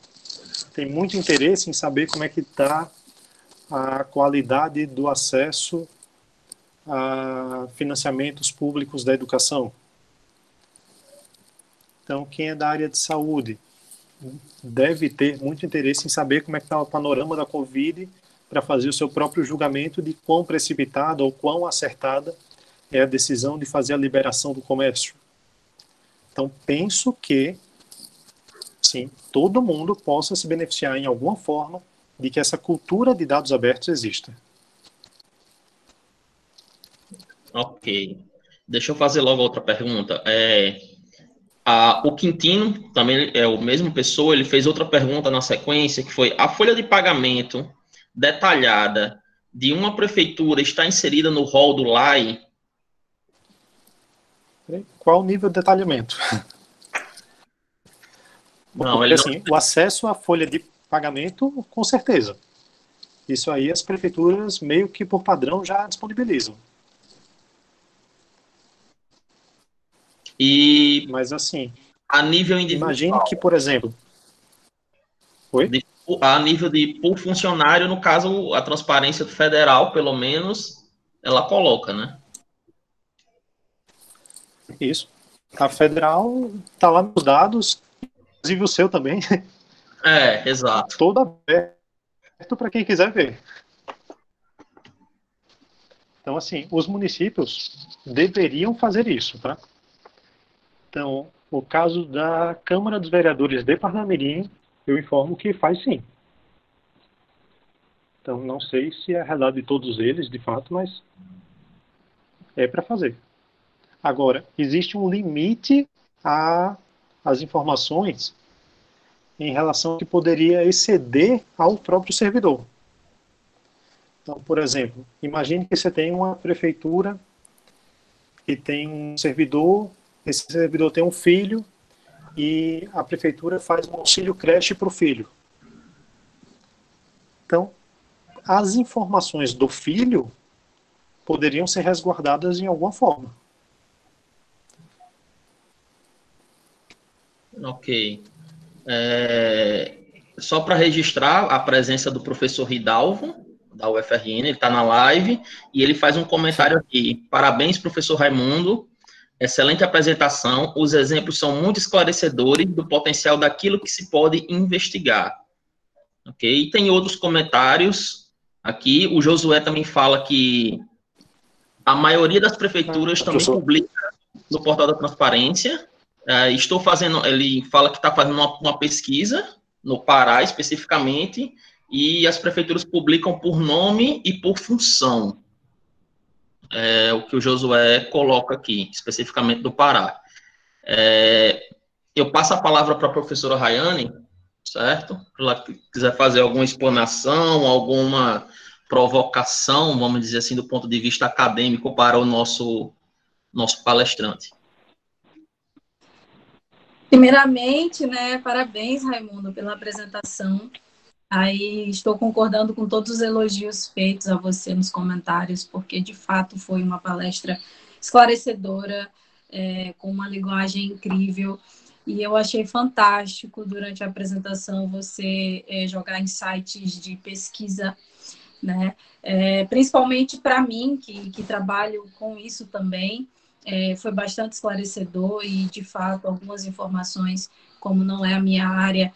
Tem muito interesse em saber como é que está a qualidade do acesso a financiamentos públicos da educação. Então, quem é da área de saúde deve ter muito interesse em saber como é que está o panorama da Covid para fazer o seu próprio julgamento de quão precipitada ou quão acertada é a decisão de fazer a liberação do comércio. Então, penso que, sim, todo mundo possa se beneficiar em alguma forma de que essa cultura de dados abertos exista. Ok. Deixa eu fazer logo outra pergunta. O Quintino, também é o mesmo pessoa, ele fez outra pergunta na sequência, que foi: a folha de pagamento detalhada de uma prefeitura está inserida no rol do LAI? Qual o nível de detalhamento? Não, porque, assim, o acesso à folha de pagamento, com certeza. Isso aí as prefeituras, meio que por padrão, já disponibilizam. E Mas, assim, a nível imagine que, individual, por exemplo... Oi? a nível de por funcionário, no caso, a transparência federal, pelo menos, ela coloca, né? Isso. A federal está lá nos dados, inclusive o seu também, É, exato. todo aberto para quem quiser ver. Então, assim, os municípios deveriam fazer isso, tá? Então, o caso da Câmara dos Vereadores de Parnamirim, eu informo que faz sim. Então, não sei se é a realidade de todos eles, de fato, mas é para fazer. Agora, existe um limite às informações em relação ao que poderia exceder ao próprio servidor. Então, por exemplo, imagine que você tem uma prefeitura que tem um servidor, esse servidor tem um filho e a prefeitura faz um auxílio creche para o filho. Então, as informações do filho poderiam ser resguardadas em alguma forma. Ok. Só para registrar a presença do professor Ridalvo, da UFRN, ele está na live, e ele faz um comentário aqui. Parabéns, professor Raimundo. Excelente apresentação. Os exemplos são muito esclarecedores do potencial daquilo que se pode investigar. Ok? E tem outros comentários aqui. O Josué também fala que a maioria das prefeituras também publica no portal da transparência. Estou fazendo, ele fala que está fazendo uma pesquisa no Pará especificamente, e as prefeituras publicam por nome e por função. É o que o Josué coloca aqui, especificamente do Pará. Eu passo a palavra para a professora Rayane, certo? Se ela quiser fazer alguma explanação, alguma provocação, vamos dizer assim, do ponto de vista acadêmico para o nosso palestrante. Primeiramente, né, parabéns, Raimundo, pela apresentação. Aí estou concordando com todos os elogios feitos a você nos comentários, porque de fato foi uma palestra esclarecedora, com uma linguagem incrível. E eu achei fantástico durante a apresentação você jogar insights de pesquisa, né? Principalmente para mim, que trabalho com isso também. Foi bastante esclarecedor e, de fato, algumas informações, como não é a minha área,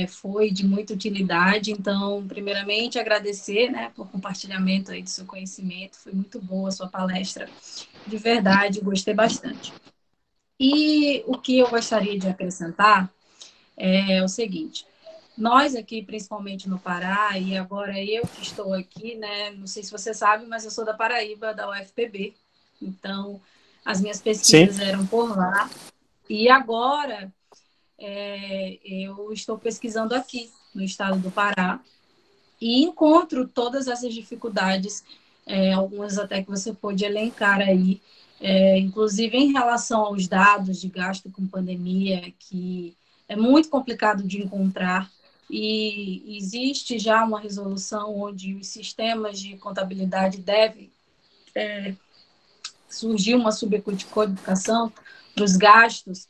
foi de muita utilidade. Então, primeiramente, agradecer, né, por compartilhamento aí do seu conhecimento. Foi muito boa a sua palestra, de verdade, gostei bastante. E o que eu gostaria de acrescentar é o seguinte: nós aqui, principalmente no Pará, e agora eu que estou aqui, né, não sei se você sabe, mas eu sou da Paraíba, da UFPB. Então, as minhas pesquisas Sim. eram por lá. E agora eu estou pesquisando aqui, no estado do Pará, e encontro todas essas dificuldades, algumas até que você pôde elencar aí, inclusive em relação aos dados de gasto com pandemia, que é muito complicado de encontrar, e existe já uma resolução onde os sistemas de contabilidade devem surgir uma subcodificação para os gastos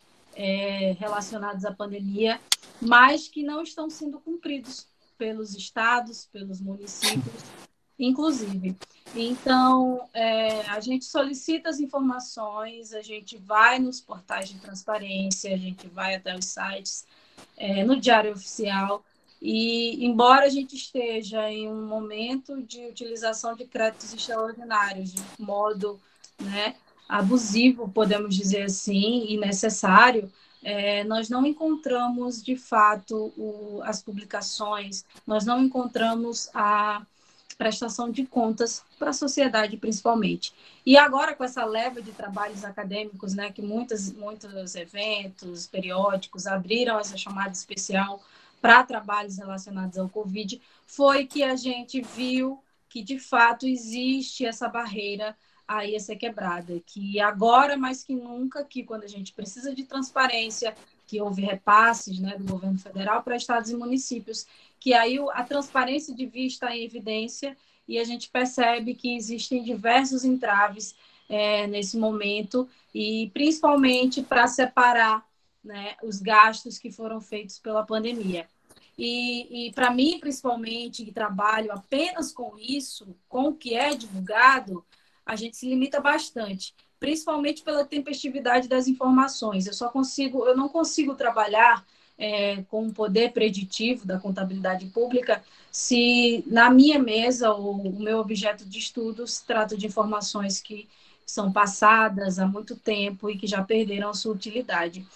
relacionados à pandemia, mas que não estão sendo cumpridos pelos estados, pelos municípios, inclusive. Então, a gente solicita as informações, a gente vai nos portais de transparência, a gente vai até os sites, no Diário Oficial, e embora a gente esteja em um momento de utilização de créditos extraordinários, de modo, né, abusivo, podemos dizer assim, e necessário, nós não encontramos, de fato, as publicações, nós não encontramos a prestação de contas para a sociedade, principalmente. E agora, com essa leva de trabalhos acadêmicos, né, que muitos eventos periódicos abriram essa chamada especial para trabalhos relacionados ao Covid, foi que a gente viu que, de fato, existe essa barreira a ser quebrada, que agora, mais que nunca, que quando a gente precisa de transparência, que houve repasses, né, do governo federal para estados e municípios, que aí a transparência de via está em evidência e a gente percebe que existem diversos entraves nesse momento, e principalmente para separar, né, os gastos que foram feitos pela pandemia. E para mim, principalmente, que trabalho apenas com isso, com o que é divulgado, a gente se limita bastante, principalmente pela tempestividade das informações. Eu não consigo trabalhar com o poder preditivo da contabilidade pública se na minha mesa o meu objeto de estudo se trata de informações que são passadas há muito tempo e que já perderam sua utilidade.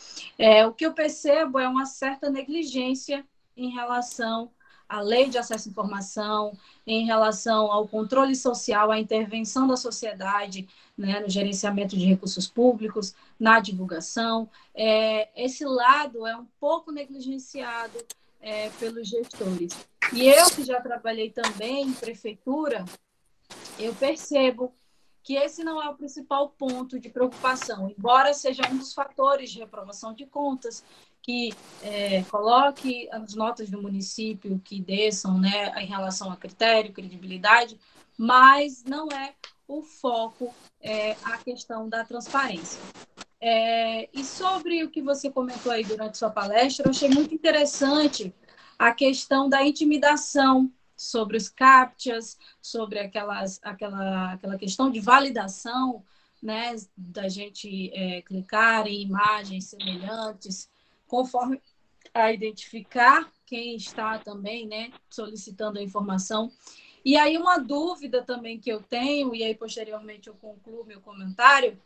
O que eu percebo é uma certa negligência em relação à lei de acesso à informação, em relação ao controle social, à intervenção da sociedade, né, no gerenciamento de recursos públicos, na divulgação. Esse lado é um pouco negligenciado pelos gestores. E eu, que já trabalhei também em prefeitura, eu percebo que esse não é o principal ponto de preocupação, embora seja um dos fatores de reprovação de contas, que coloque as notas do município que desçam, né, em relação a critério, credibilidade, mas não é o foco a questão da transparência. E sobre o que você comentou aí durante sua palestra, eu achei muito interessante a questão da intimidação sobre os CAPTCHAs, sobre aquela questão de validação, né, da gente clicar em imagens semelhantes, conforme a identificar quem está também, né, solicitando a informação. E aí uma dúvida também que eu tenho, e aí posteriormente eu concluo meu comentário,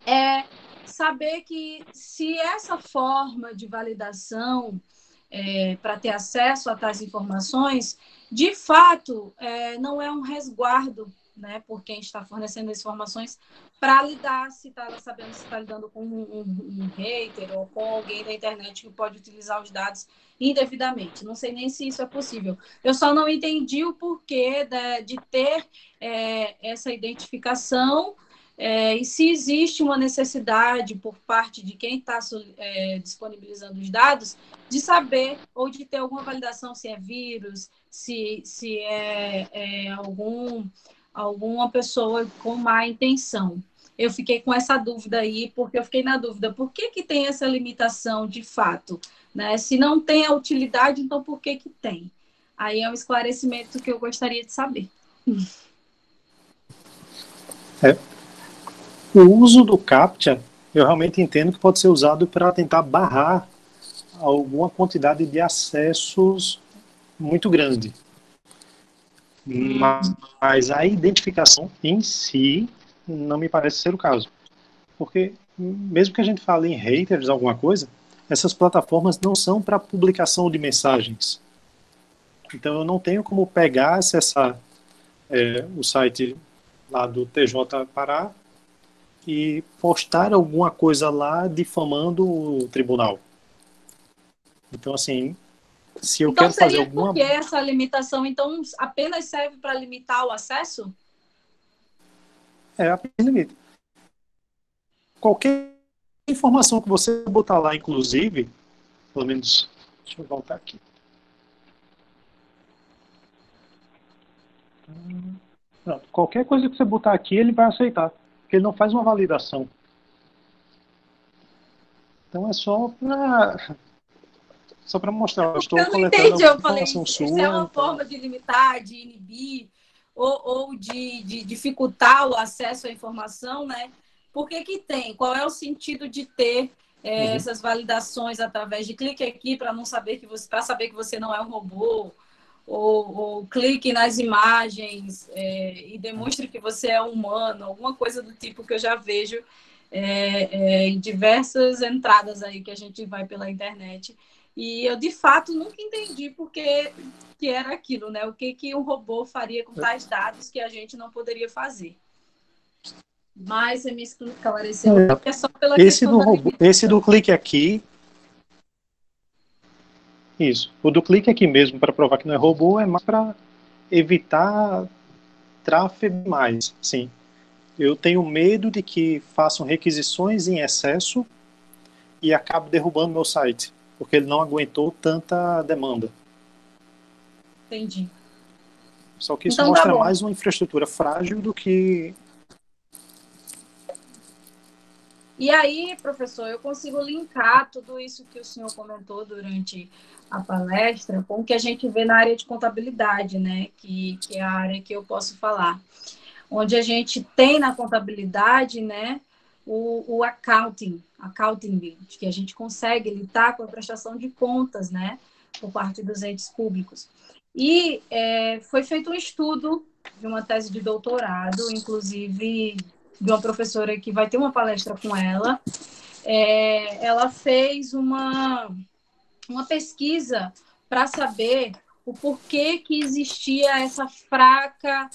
é saber que se essa forma de validação para ter acesso a tais informações, de fato, não é um resguardo, né, por quem está fornecendo as informações para lidar, se está sabendo se está lidando com um hater ou com alguém da internet que pode utilizar os dados indevidamente. Não sei nem se isso é possível. Eu só não entendi o porquê de ter essa identificação e se existe uma necessidade por parte de quem está disponibilizando os dados de saber ou de ter alguma validação se é vírus, se é alguma pessoa com má intenção. Eu fiquei com essa dúvida aí, porque eu fiquei na dúvida, por que tem essa limitação de fato? Né? Se não tem a utilidade, então por que tem? Aí é um esclarecimento que eu gostaria de saber. O uso do CAPTCHA, eu realmente entendo que pode ser usado para tentar barrar alguma quantidade de acessos muito grande. Mas a identificação em si não me parece ser o caso. Porque mesmo que a gente fale em haters, alguma coisa, essas plataformas não são para publicação de mensagens. Então eu não tenho como pegar, acessar o site lá do TJ Pará e postar alguma coisa lá difamando o tribunal. Então, assim, se eu quero fazer alguma... Então, seria porque essa limitação, então, apenas serve para limitar o acesso? Apenas limita. Qualquer informação que você botar lá, inclusive, pelo menos, deixa eu voltar aqui. Pronto. Qualquer coisa que você botar aqui, ele vai aceitar, porque ele não faz uma validação. Então é só para mostrar, eu estou coletando a informação sua. Isso é uma forma de limitar, de inibir, ou de dificultar o acesso à informação, né? Por que tem? Qual é o sentido de ter essas validações através de clique aqui para saber que você não é um robô, ou clique nas imagens e demonstre que você é humano, alguma coisa do tipo que eu já vejo em diversas entradas aí que a gente vai pela internet. E eu, de fato, nunca entendi porque que era aquilo, né? O que um robô faria com tais dados que a gente não poderia fazer. Mas você me esclareceu que é só pela questão do robô, esse do clique aqui. Isso. O do clique aqui mesmo, para provar que não é robô, é mais para evitar tráfego mais. Sim. Eu tenho medo de que façam requisições em excesso e acabo derrubando meu site, porque ele não aguentou tanta demanda. Entendi. Só que isso Então tá mostra bom. mais uma infraestrutura frágil do que... E aí, professor, eu consigo linkar tudo isso que o senhor comentou durante a palestra com o que a gente vê na área de contabilidade, né? Que é a área que eu posso falar. Onde a gente tem na contabilidade, né, o accounting que a gente consegue lidar com a prestação de contas, né, por parte dos entes públicos. E foi feito um estudo de uma tese de doutorado, inclusive de uma professora que vai ter uma palestra com ela. Ela fez uma pesquisa para saber o porquê que existia essa fraca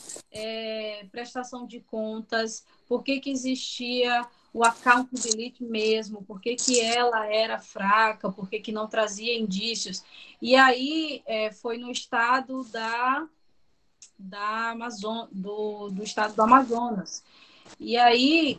prestação de contas, por que existia o accountability mesmo, por que ela era fraca, por que não trazia indícios. E aí foi no estado do estado do Amazonas. E aí,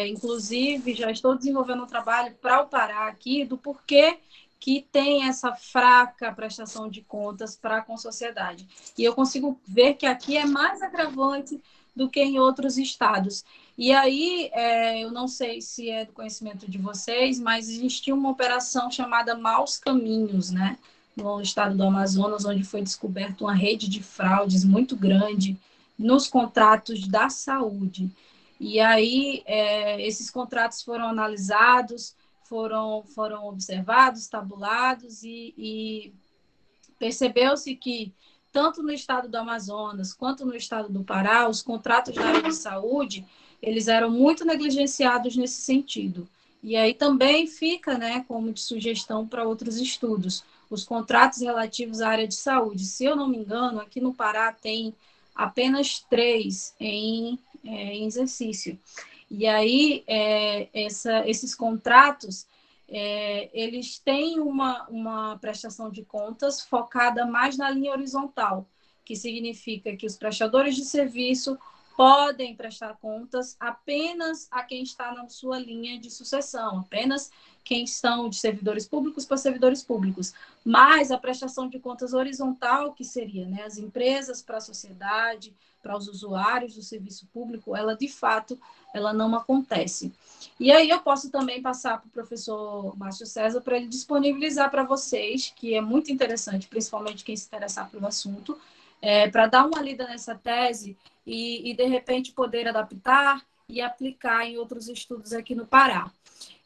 inclusive, já estou desenvolvendo um trabalho para o Pará aqui do porquê que tem essa fraca prestação de contas para com a sociedade. E eu consigo ver que aqui é mais agravante do que em outros estados. E aí, eu não sei se é do conhecimento de vocês, mas existia uma operação chamada Maus Caminhos, né? No estado do Amazonas, onde foi descoberta uma rede de fraudes muito grande nos contratos da saúde. E aí, esses contratos foram analisados, foram observados, tabulados, e percebeu-se que, tanto no estado do Amazonas quanto no estado do Pará, os contratos da área de saúde, eles eram muito negligenciados nesse sentido. E aí também fica, né, como de sugestão para outros estudos, os contratos relativos à área de saúde. Se eu não me engano, aqui no Pará tem apenas 3 em exercício. E aí, esses contratos, eles têm uma prestação de contas focada mais na linha horizontal, que significa que os prestadores de serviço podem prestar contas apenas a quem está na sua linha de sucessão, apenas quem estão de servidores públicos para servidores públicos. Mas a prestação de contas horizontal, que seria, né, as empresas para a sociedade, para os usuários do serviço público, ela, de fato, ela não acontece. E aí eu posso também passar para o professor Márcio César para ele disponibilizar para vocês, que é muito interessante, principalmente quem se interessar pelo assunto, para dar uma lida nessa tese e, de repente, poder adaptar e aplicar em outros estudos aqui no Pará.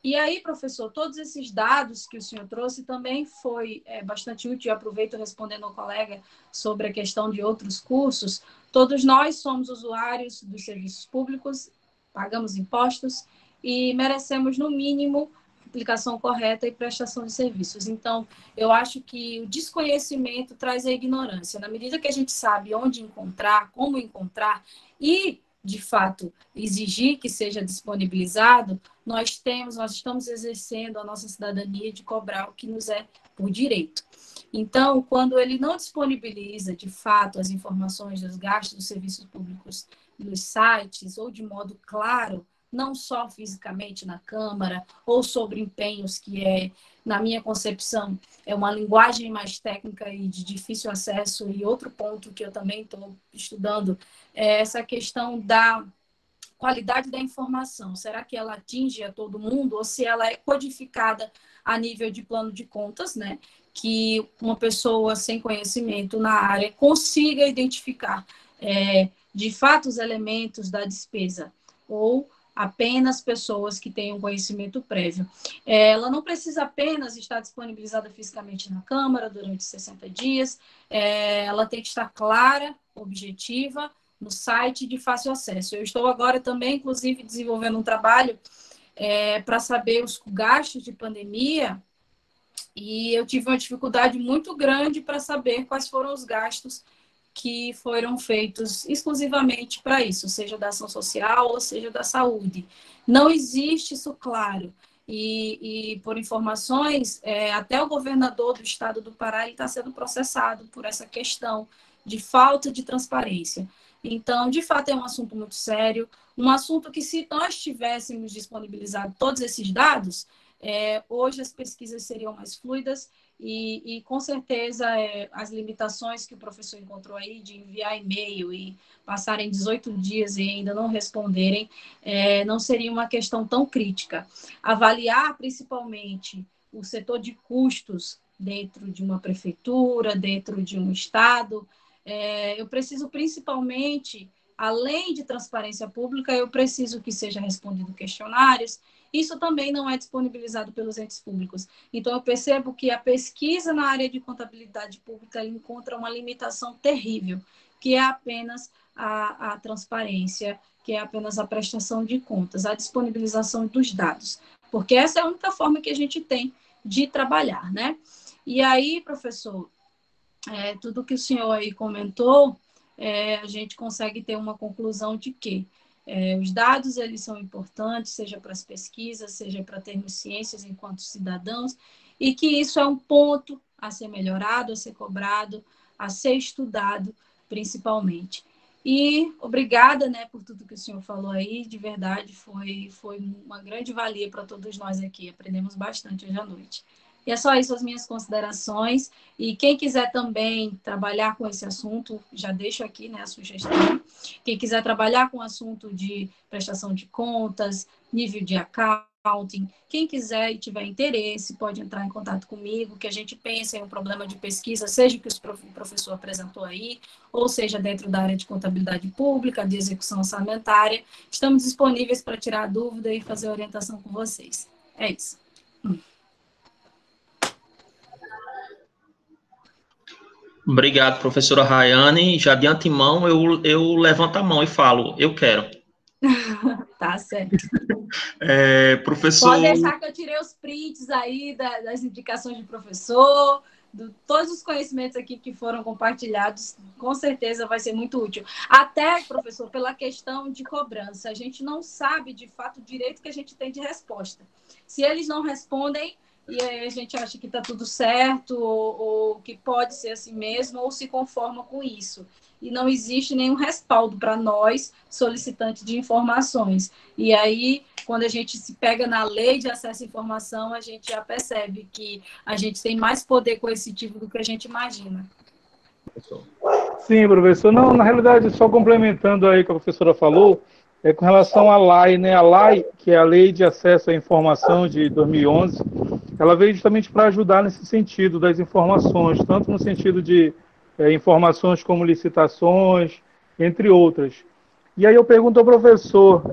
E aí, professor, todos esses dados que o senhor trouxe também foi bastante útil, e aproveito respondendo ao colega sobre a questão de outros cursos. Todos nós somos usuários dos serviços públicos, pagamos impostos e merecemos, no mínimo, aplicação correta e prestação de serviços. Então, eu acho que o desconhecimento traz a ignorância. Na medida que a gente sabe onde encontrar, como encontrar e, de fato, exigir que seja disponibilizado, nós estamos exercendo a nossa cidadania de cobrar o que nos é por direito. Então, quando ele não disponibiliza, de fato, as informações dos gastos dos serviços públicos nos sites, ou de modo claro, não só fisicamente na Câmara, ou sobre empenhos, que na minha concepção, é uma linguagem mais técnica e de difícil acesso, e outro ponto que eu também estou estudando é essa questão da qualidade da informação. Será que ela atinge a todo mundo ou se ela é codificada a nível de plano de contas, né? Que uma pessoa sem conhecimento na área consiga identificar de fato os elementos da despesa, ou apenas pessoas que tenham conhecimento prévio. Ela não precisa apenas estar disponibilizada fisicamente na Câmara durante 60 dias, ela tem que estar clara, objetiva, no site de fácil acesso. Eu estou agora também, inclusive, desenvolvendo um trabalho para saber os gastos de pandemia, e eu tive uma dificuldade muito grande para saber quais foram os gastos que foram feitos exclusivamente para isso, seja da ação social ou seja da saúde. Não existe isso claro. E por informações, até o governador do estado do Pará está sendo processado por essa questão de falta de transparência. Então, de fato, é um assunto muito sério, um assunto que, se nós tivéssemos disponibilizado todos esses dados, hoje as pesquisas seriam mais fluidas e com certeza, as limitações que o professor encontrou aí de enviar e-mail e passarem 18 dias e ainda não responderem, não seria uma questão tão crítica. Avaliar, principalmente, o setor de custos dentro de uma prefeitura, dentro de um estado, eu preciso principalmente, além de transparência pública, eu preciso que seja respondido questionários. Isso também não é disponibilizado pelos entes públicos. Então, eu percebo que a pesquisa na área de contabilidade pública encontra uma limitação terrível, que é apenas a transparência, que é apenas a prestação de contas, a disponibilização dos dados, porque essa é a única forma que a gente tem de trabalhar, né? E aí, professor, tudo que o senhor aí comentou, a gente consegue ter uma conclusão de que os dados, eles são importantes, seja para as pesquisas, seja para termos ciências enquanto cidadãos, e que isso é um ponto a ser melhorado, a ser cobrado, a ser estudado, principalmente. E obrigada, né, por tudo que o senhor falou aí, de verdade, foi uma grande valia para todos nós aqui, aprendemos bastante hoje à noite. E é só isso, as minhas considerações. E quem quiser também trabalhar com esse assunto, já deixo aqui, né, a sugestão. Quem quiser trabalhar com o assunto de prestação de contas, nível de accounting, quem quiser e tiver interesse, pode entrar em contato comigo, que a gente pense em um problema de pesquisa, seja que o professor apresentou aí, ou seja dentro da área de contabilidade pública, de execução orçamentária. Estamos disponíveis para tirar dúvida e fazer orientação com vocês. É isso. Obrigado, professora Rayane. Já de antemão, eu levanto a mão e falo, eu quero. Tá certo. Professor... Pode deixar que eu tirei os prints aí das indicações do professor, todos os conhecimentos aqui que foram compartilhados, com certeza vai ser muito útil. Até, professor, pela questão de cobrança, a gente não sabe, de fato, o direito que a gente tem de resposta. Se eles não respondem, e aí a gente acha que está tudo certo, ou que pode ser assim mesmo, ou se conforma com isso. E não existe nenhum respaldo para nós, solicitantes de informações. E aí, quando a gente se pega na lei de acesso à informação, a gente já percebe que a gente tem mais poder coercitivo do que a gente imagina. Sim, professor. Não, na realidade, só complementando aí o que a professora falou, com relação à lei, né? A lei, que é a Lei de Acesso à Informação de 2011, ela veio justamente para ajudar nesse sentido das informações, tanto no sentido de informações como licitações, entre outras. E aí eu pergunto ao professor,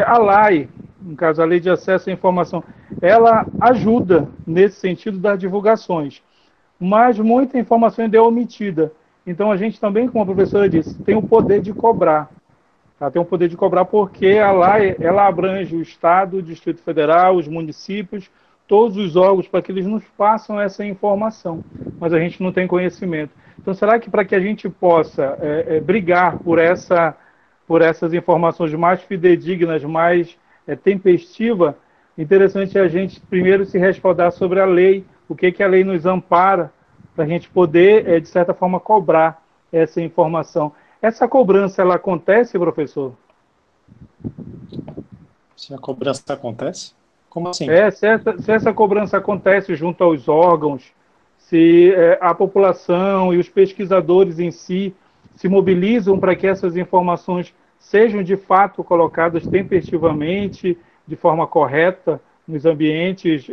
a lei, no caso a Lei de Acesso à Informação, ela ajuda nesse sentido das divulgações, mas muita informação ainda é omitida. Então a gente também, como a professora disse, tem o poder de cobrar. Ela tem o poder de cobrar porque a lei, ela abrange o Estado, o Distrito Federal, os municípios, todos os órgãos para que eles nos passem essa informação, mas a gente não tem conhecimento. Então, será que para que a gente possa brigar por essas informações mais fidedignas, mais tempestivas, interessante a gente primeiro se respaldar sobre a lei, o que a lei nos ampara, para a gente poder, de certa forma, cobrar essa informação. Essa cobrança, ela acontece, professor? Se a cobrança acontece? Como assim? Se essa cobrança acontece junto aos órgãos, se a população e os pesquisadores em si se mobilizam para que essas informações sejam de fato colocadas tempestivamente, de forma correta, nos ambientes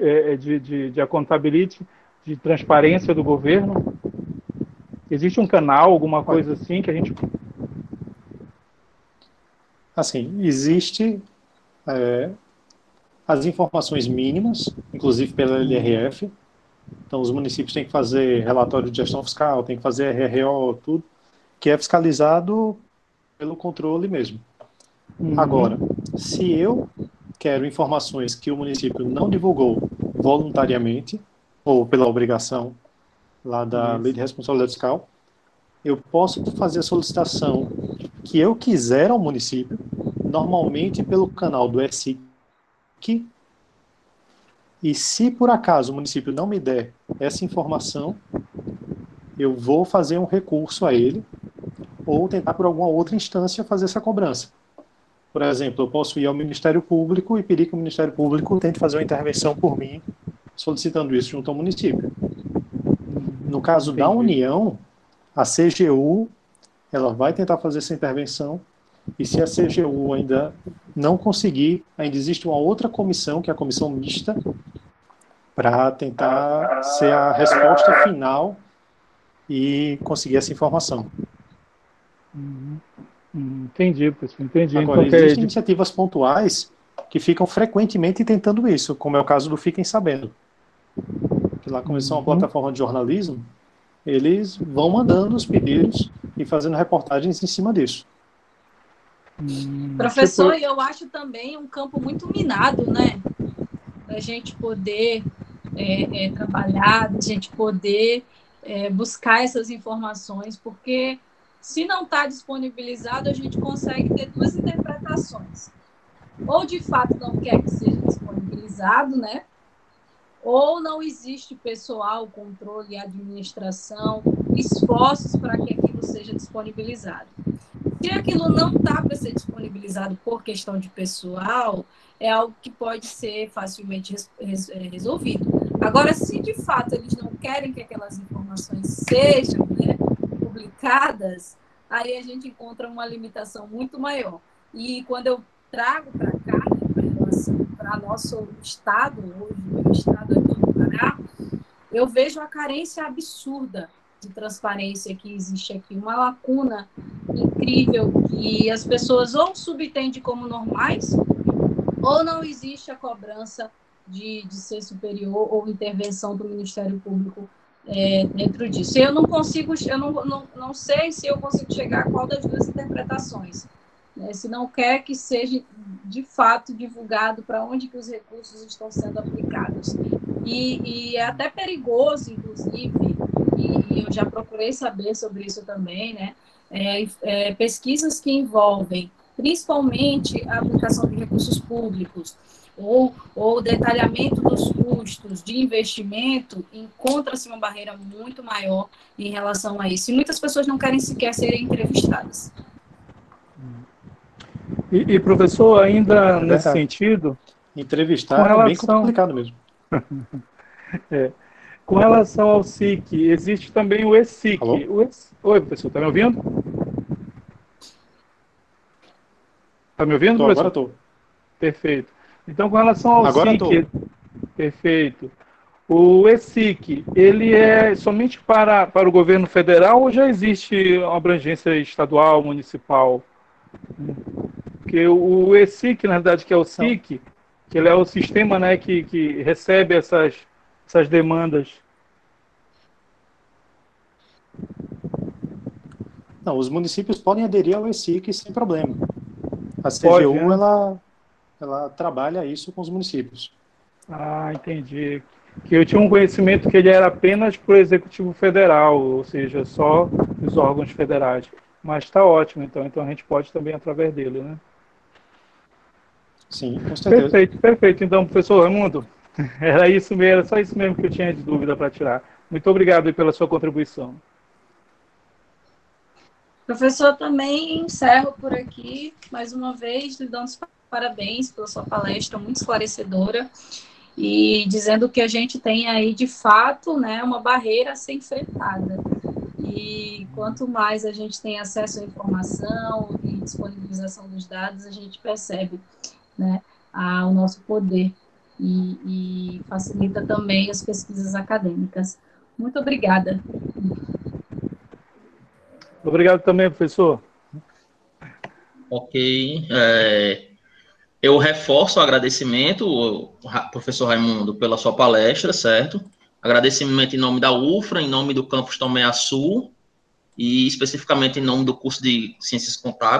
de accountability, de transparência do governo? Existe um canal, alguma coisa assim que a gente... Assim, existe as informações mínimas, inclusive pela LRF. Então, os municípios têm que fazer relatório de gestão fiscal, têm que fazer RRO, tudo, que é fiscalizado pelo controle mesmo. Agora, se eu quero informações que o município não divulgou voluntariamente, ou pela obrigação lá da Lei de Responsabilidade Fiscal, eu posso fazer a solicitação que eu quiser ao município, normalmente pelo canal do ESIC, e se por acaso o município não me der essa informação, eu vou fazer um recurso a ele, ou tentar por alguma outra instância fazer essa cobrança. Por exemplo, eu posso ir ao Ministério Público e pedir que o Ministério Público tente fazer uma intervenção por mim, solicitando isso junto ao município. No caso da União, a CGU ela vai tentar fazer essa intervenção, e se a CGU ainda não conseguir, ainda existe uma outra comissão, que é a comissão mista, para tentar ser a resposta final e conseguir essa informação. Entendi, professor, entendi. Agora, Então, existem iniciativas pontuais que ficam frequentemente tentando isso, como é o caso do Fiquem Sabendo. Que lá, como eles são uma plataforma de jornalismo, eles vão mandando os pedidos e fazendo reportagens em cima disso. Professor, eu acho também um campo muito minado, né? Da gente poder trabalhar, da gente poder buscar essas informações, porque se não está disponibilizado, a gente consegue ter duas interpretações. Ou, de fato, não quer que seja disponibilizado, né? Ou não existe pessoal, controle e administração, esforços para que aquilo seja disponibilizado. Se aquilo não está para ser disponibilizado por questão de pessoal, é algo que pode ser facilmente resolvido. Agora, se de fato eles não querem que aquelas informações sejam, né, publicadas, aí a gente encontra uma limitação muito maior. E quando eu trago para cá, para nosso estado, hoje, meu estado aqui no Pará, eu vejo a carência absurda de transparência que existe aqui, uma lacuna incrível que as pessoas ou subentendem como normais, ou não existe a cobrança de ser superior ou intervenção do Ministério Público dentro disso. Eu não consigo, não sei se eu consigo chegar a qual das duas interpretações, né? Se não quer que seja de fato divulgado para onde que os recursos estão sendo aplicados. E é até perigoso, inclusive, e eu já procurei saber sobre isso também, né? Pesquisas que envolvem principalmente a aplicação de recursos públicos ou detalhamento dos custos de investimento, encontra-se uma barreira muito maior em relação a isso. E muitas pessoas não querem sequer serem entrevistadas. E professor, ainda nesse sentido... Entrevistar é bem complicado mesmo. Com relação ao SIC, existe também o ESIC. Oi, professor, está me ouvindo? Está me ouvindo, professor? Agora estou. Perfeito. Então, com relação ao agora SIC... Perfeito. O ESIC, ele é somente para o governo federal ou já existe uma abrangência estadual, municipal? Porque o ESIC, na verdade, que é o SIC, que ele é o sistema, né, que recebe essas demandas. Não, os municípios podem aderir ao ESIC sem problema. A CGU, Pode, né? ela trabalha isso com os municípios. Ah, entendi. Que eu tinha um conhecimento que ele era apenas para o Executivo Federal, ou seja, só os órgãos federais. Mas está ótimo, então a gente pode também através dele, né? Sim, com certeza. Perfeito. Então, professor Raimundo, era isso mesmo, era só isso mesmo que eu tinha de dúvida para tirar. Muito obrigado pela sua contribuição. Professor, também encerro por aqui, mais uma vez, lhe dando os parabéns pela sua palestra, muito esclarecedora, e dizendo que a gente tem aí, de fato, né, uma barreira a ser enfrentada. E quanto mais a gente tem acesso à informação e disponibilização dos dados, a gente percebe, né, o nosso poder e facilita também as pesquisas acadêmicas. Muito obrigada. Obrigado também, professor. Ok. Eu reforço o agradecimento, professor Raimundo, pela sua palestra, certo? Agradecimento em nome da UFRA, em nome do campus Tomé Açu, e especificamente em nome do curso de Ciências Contábeis.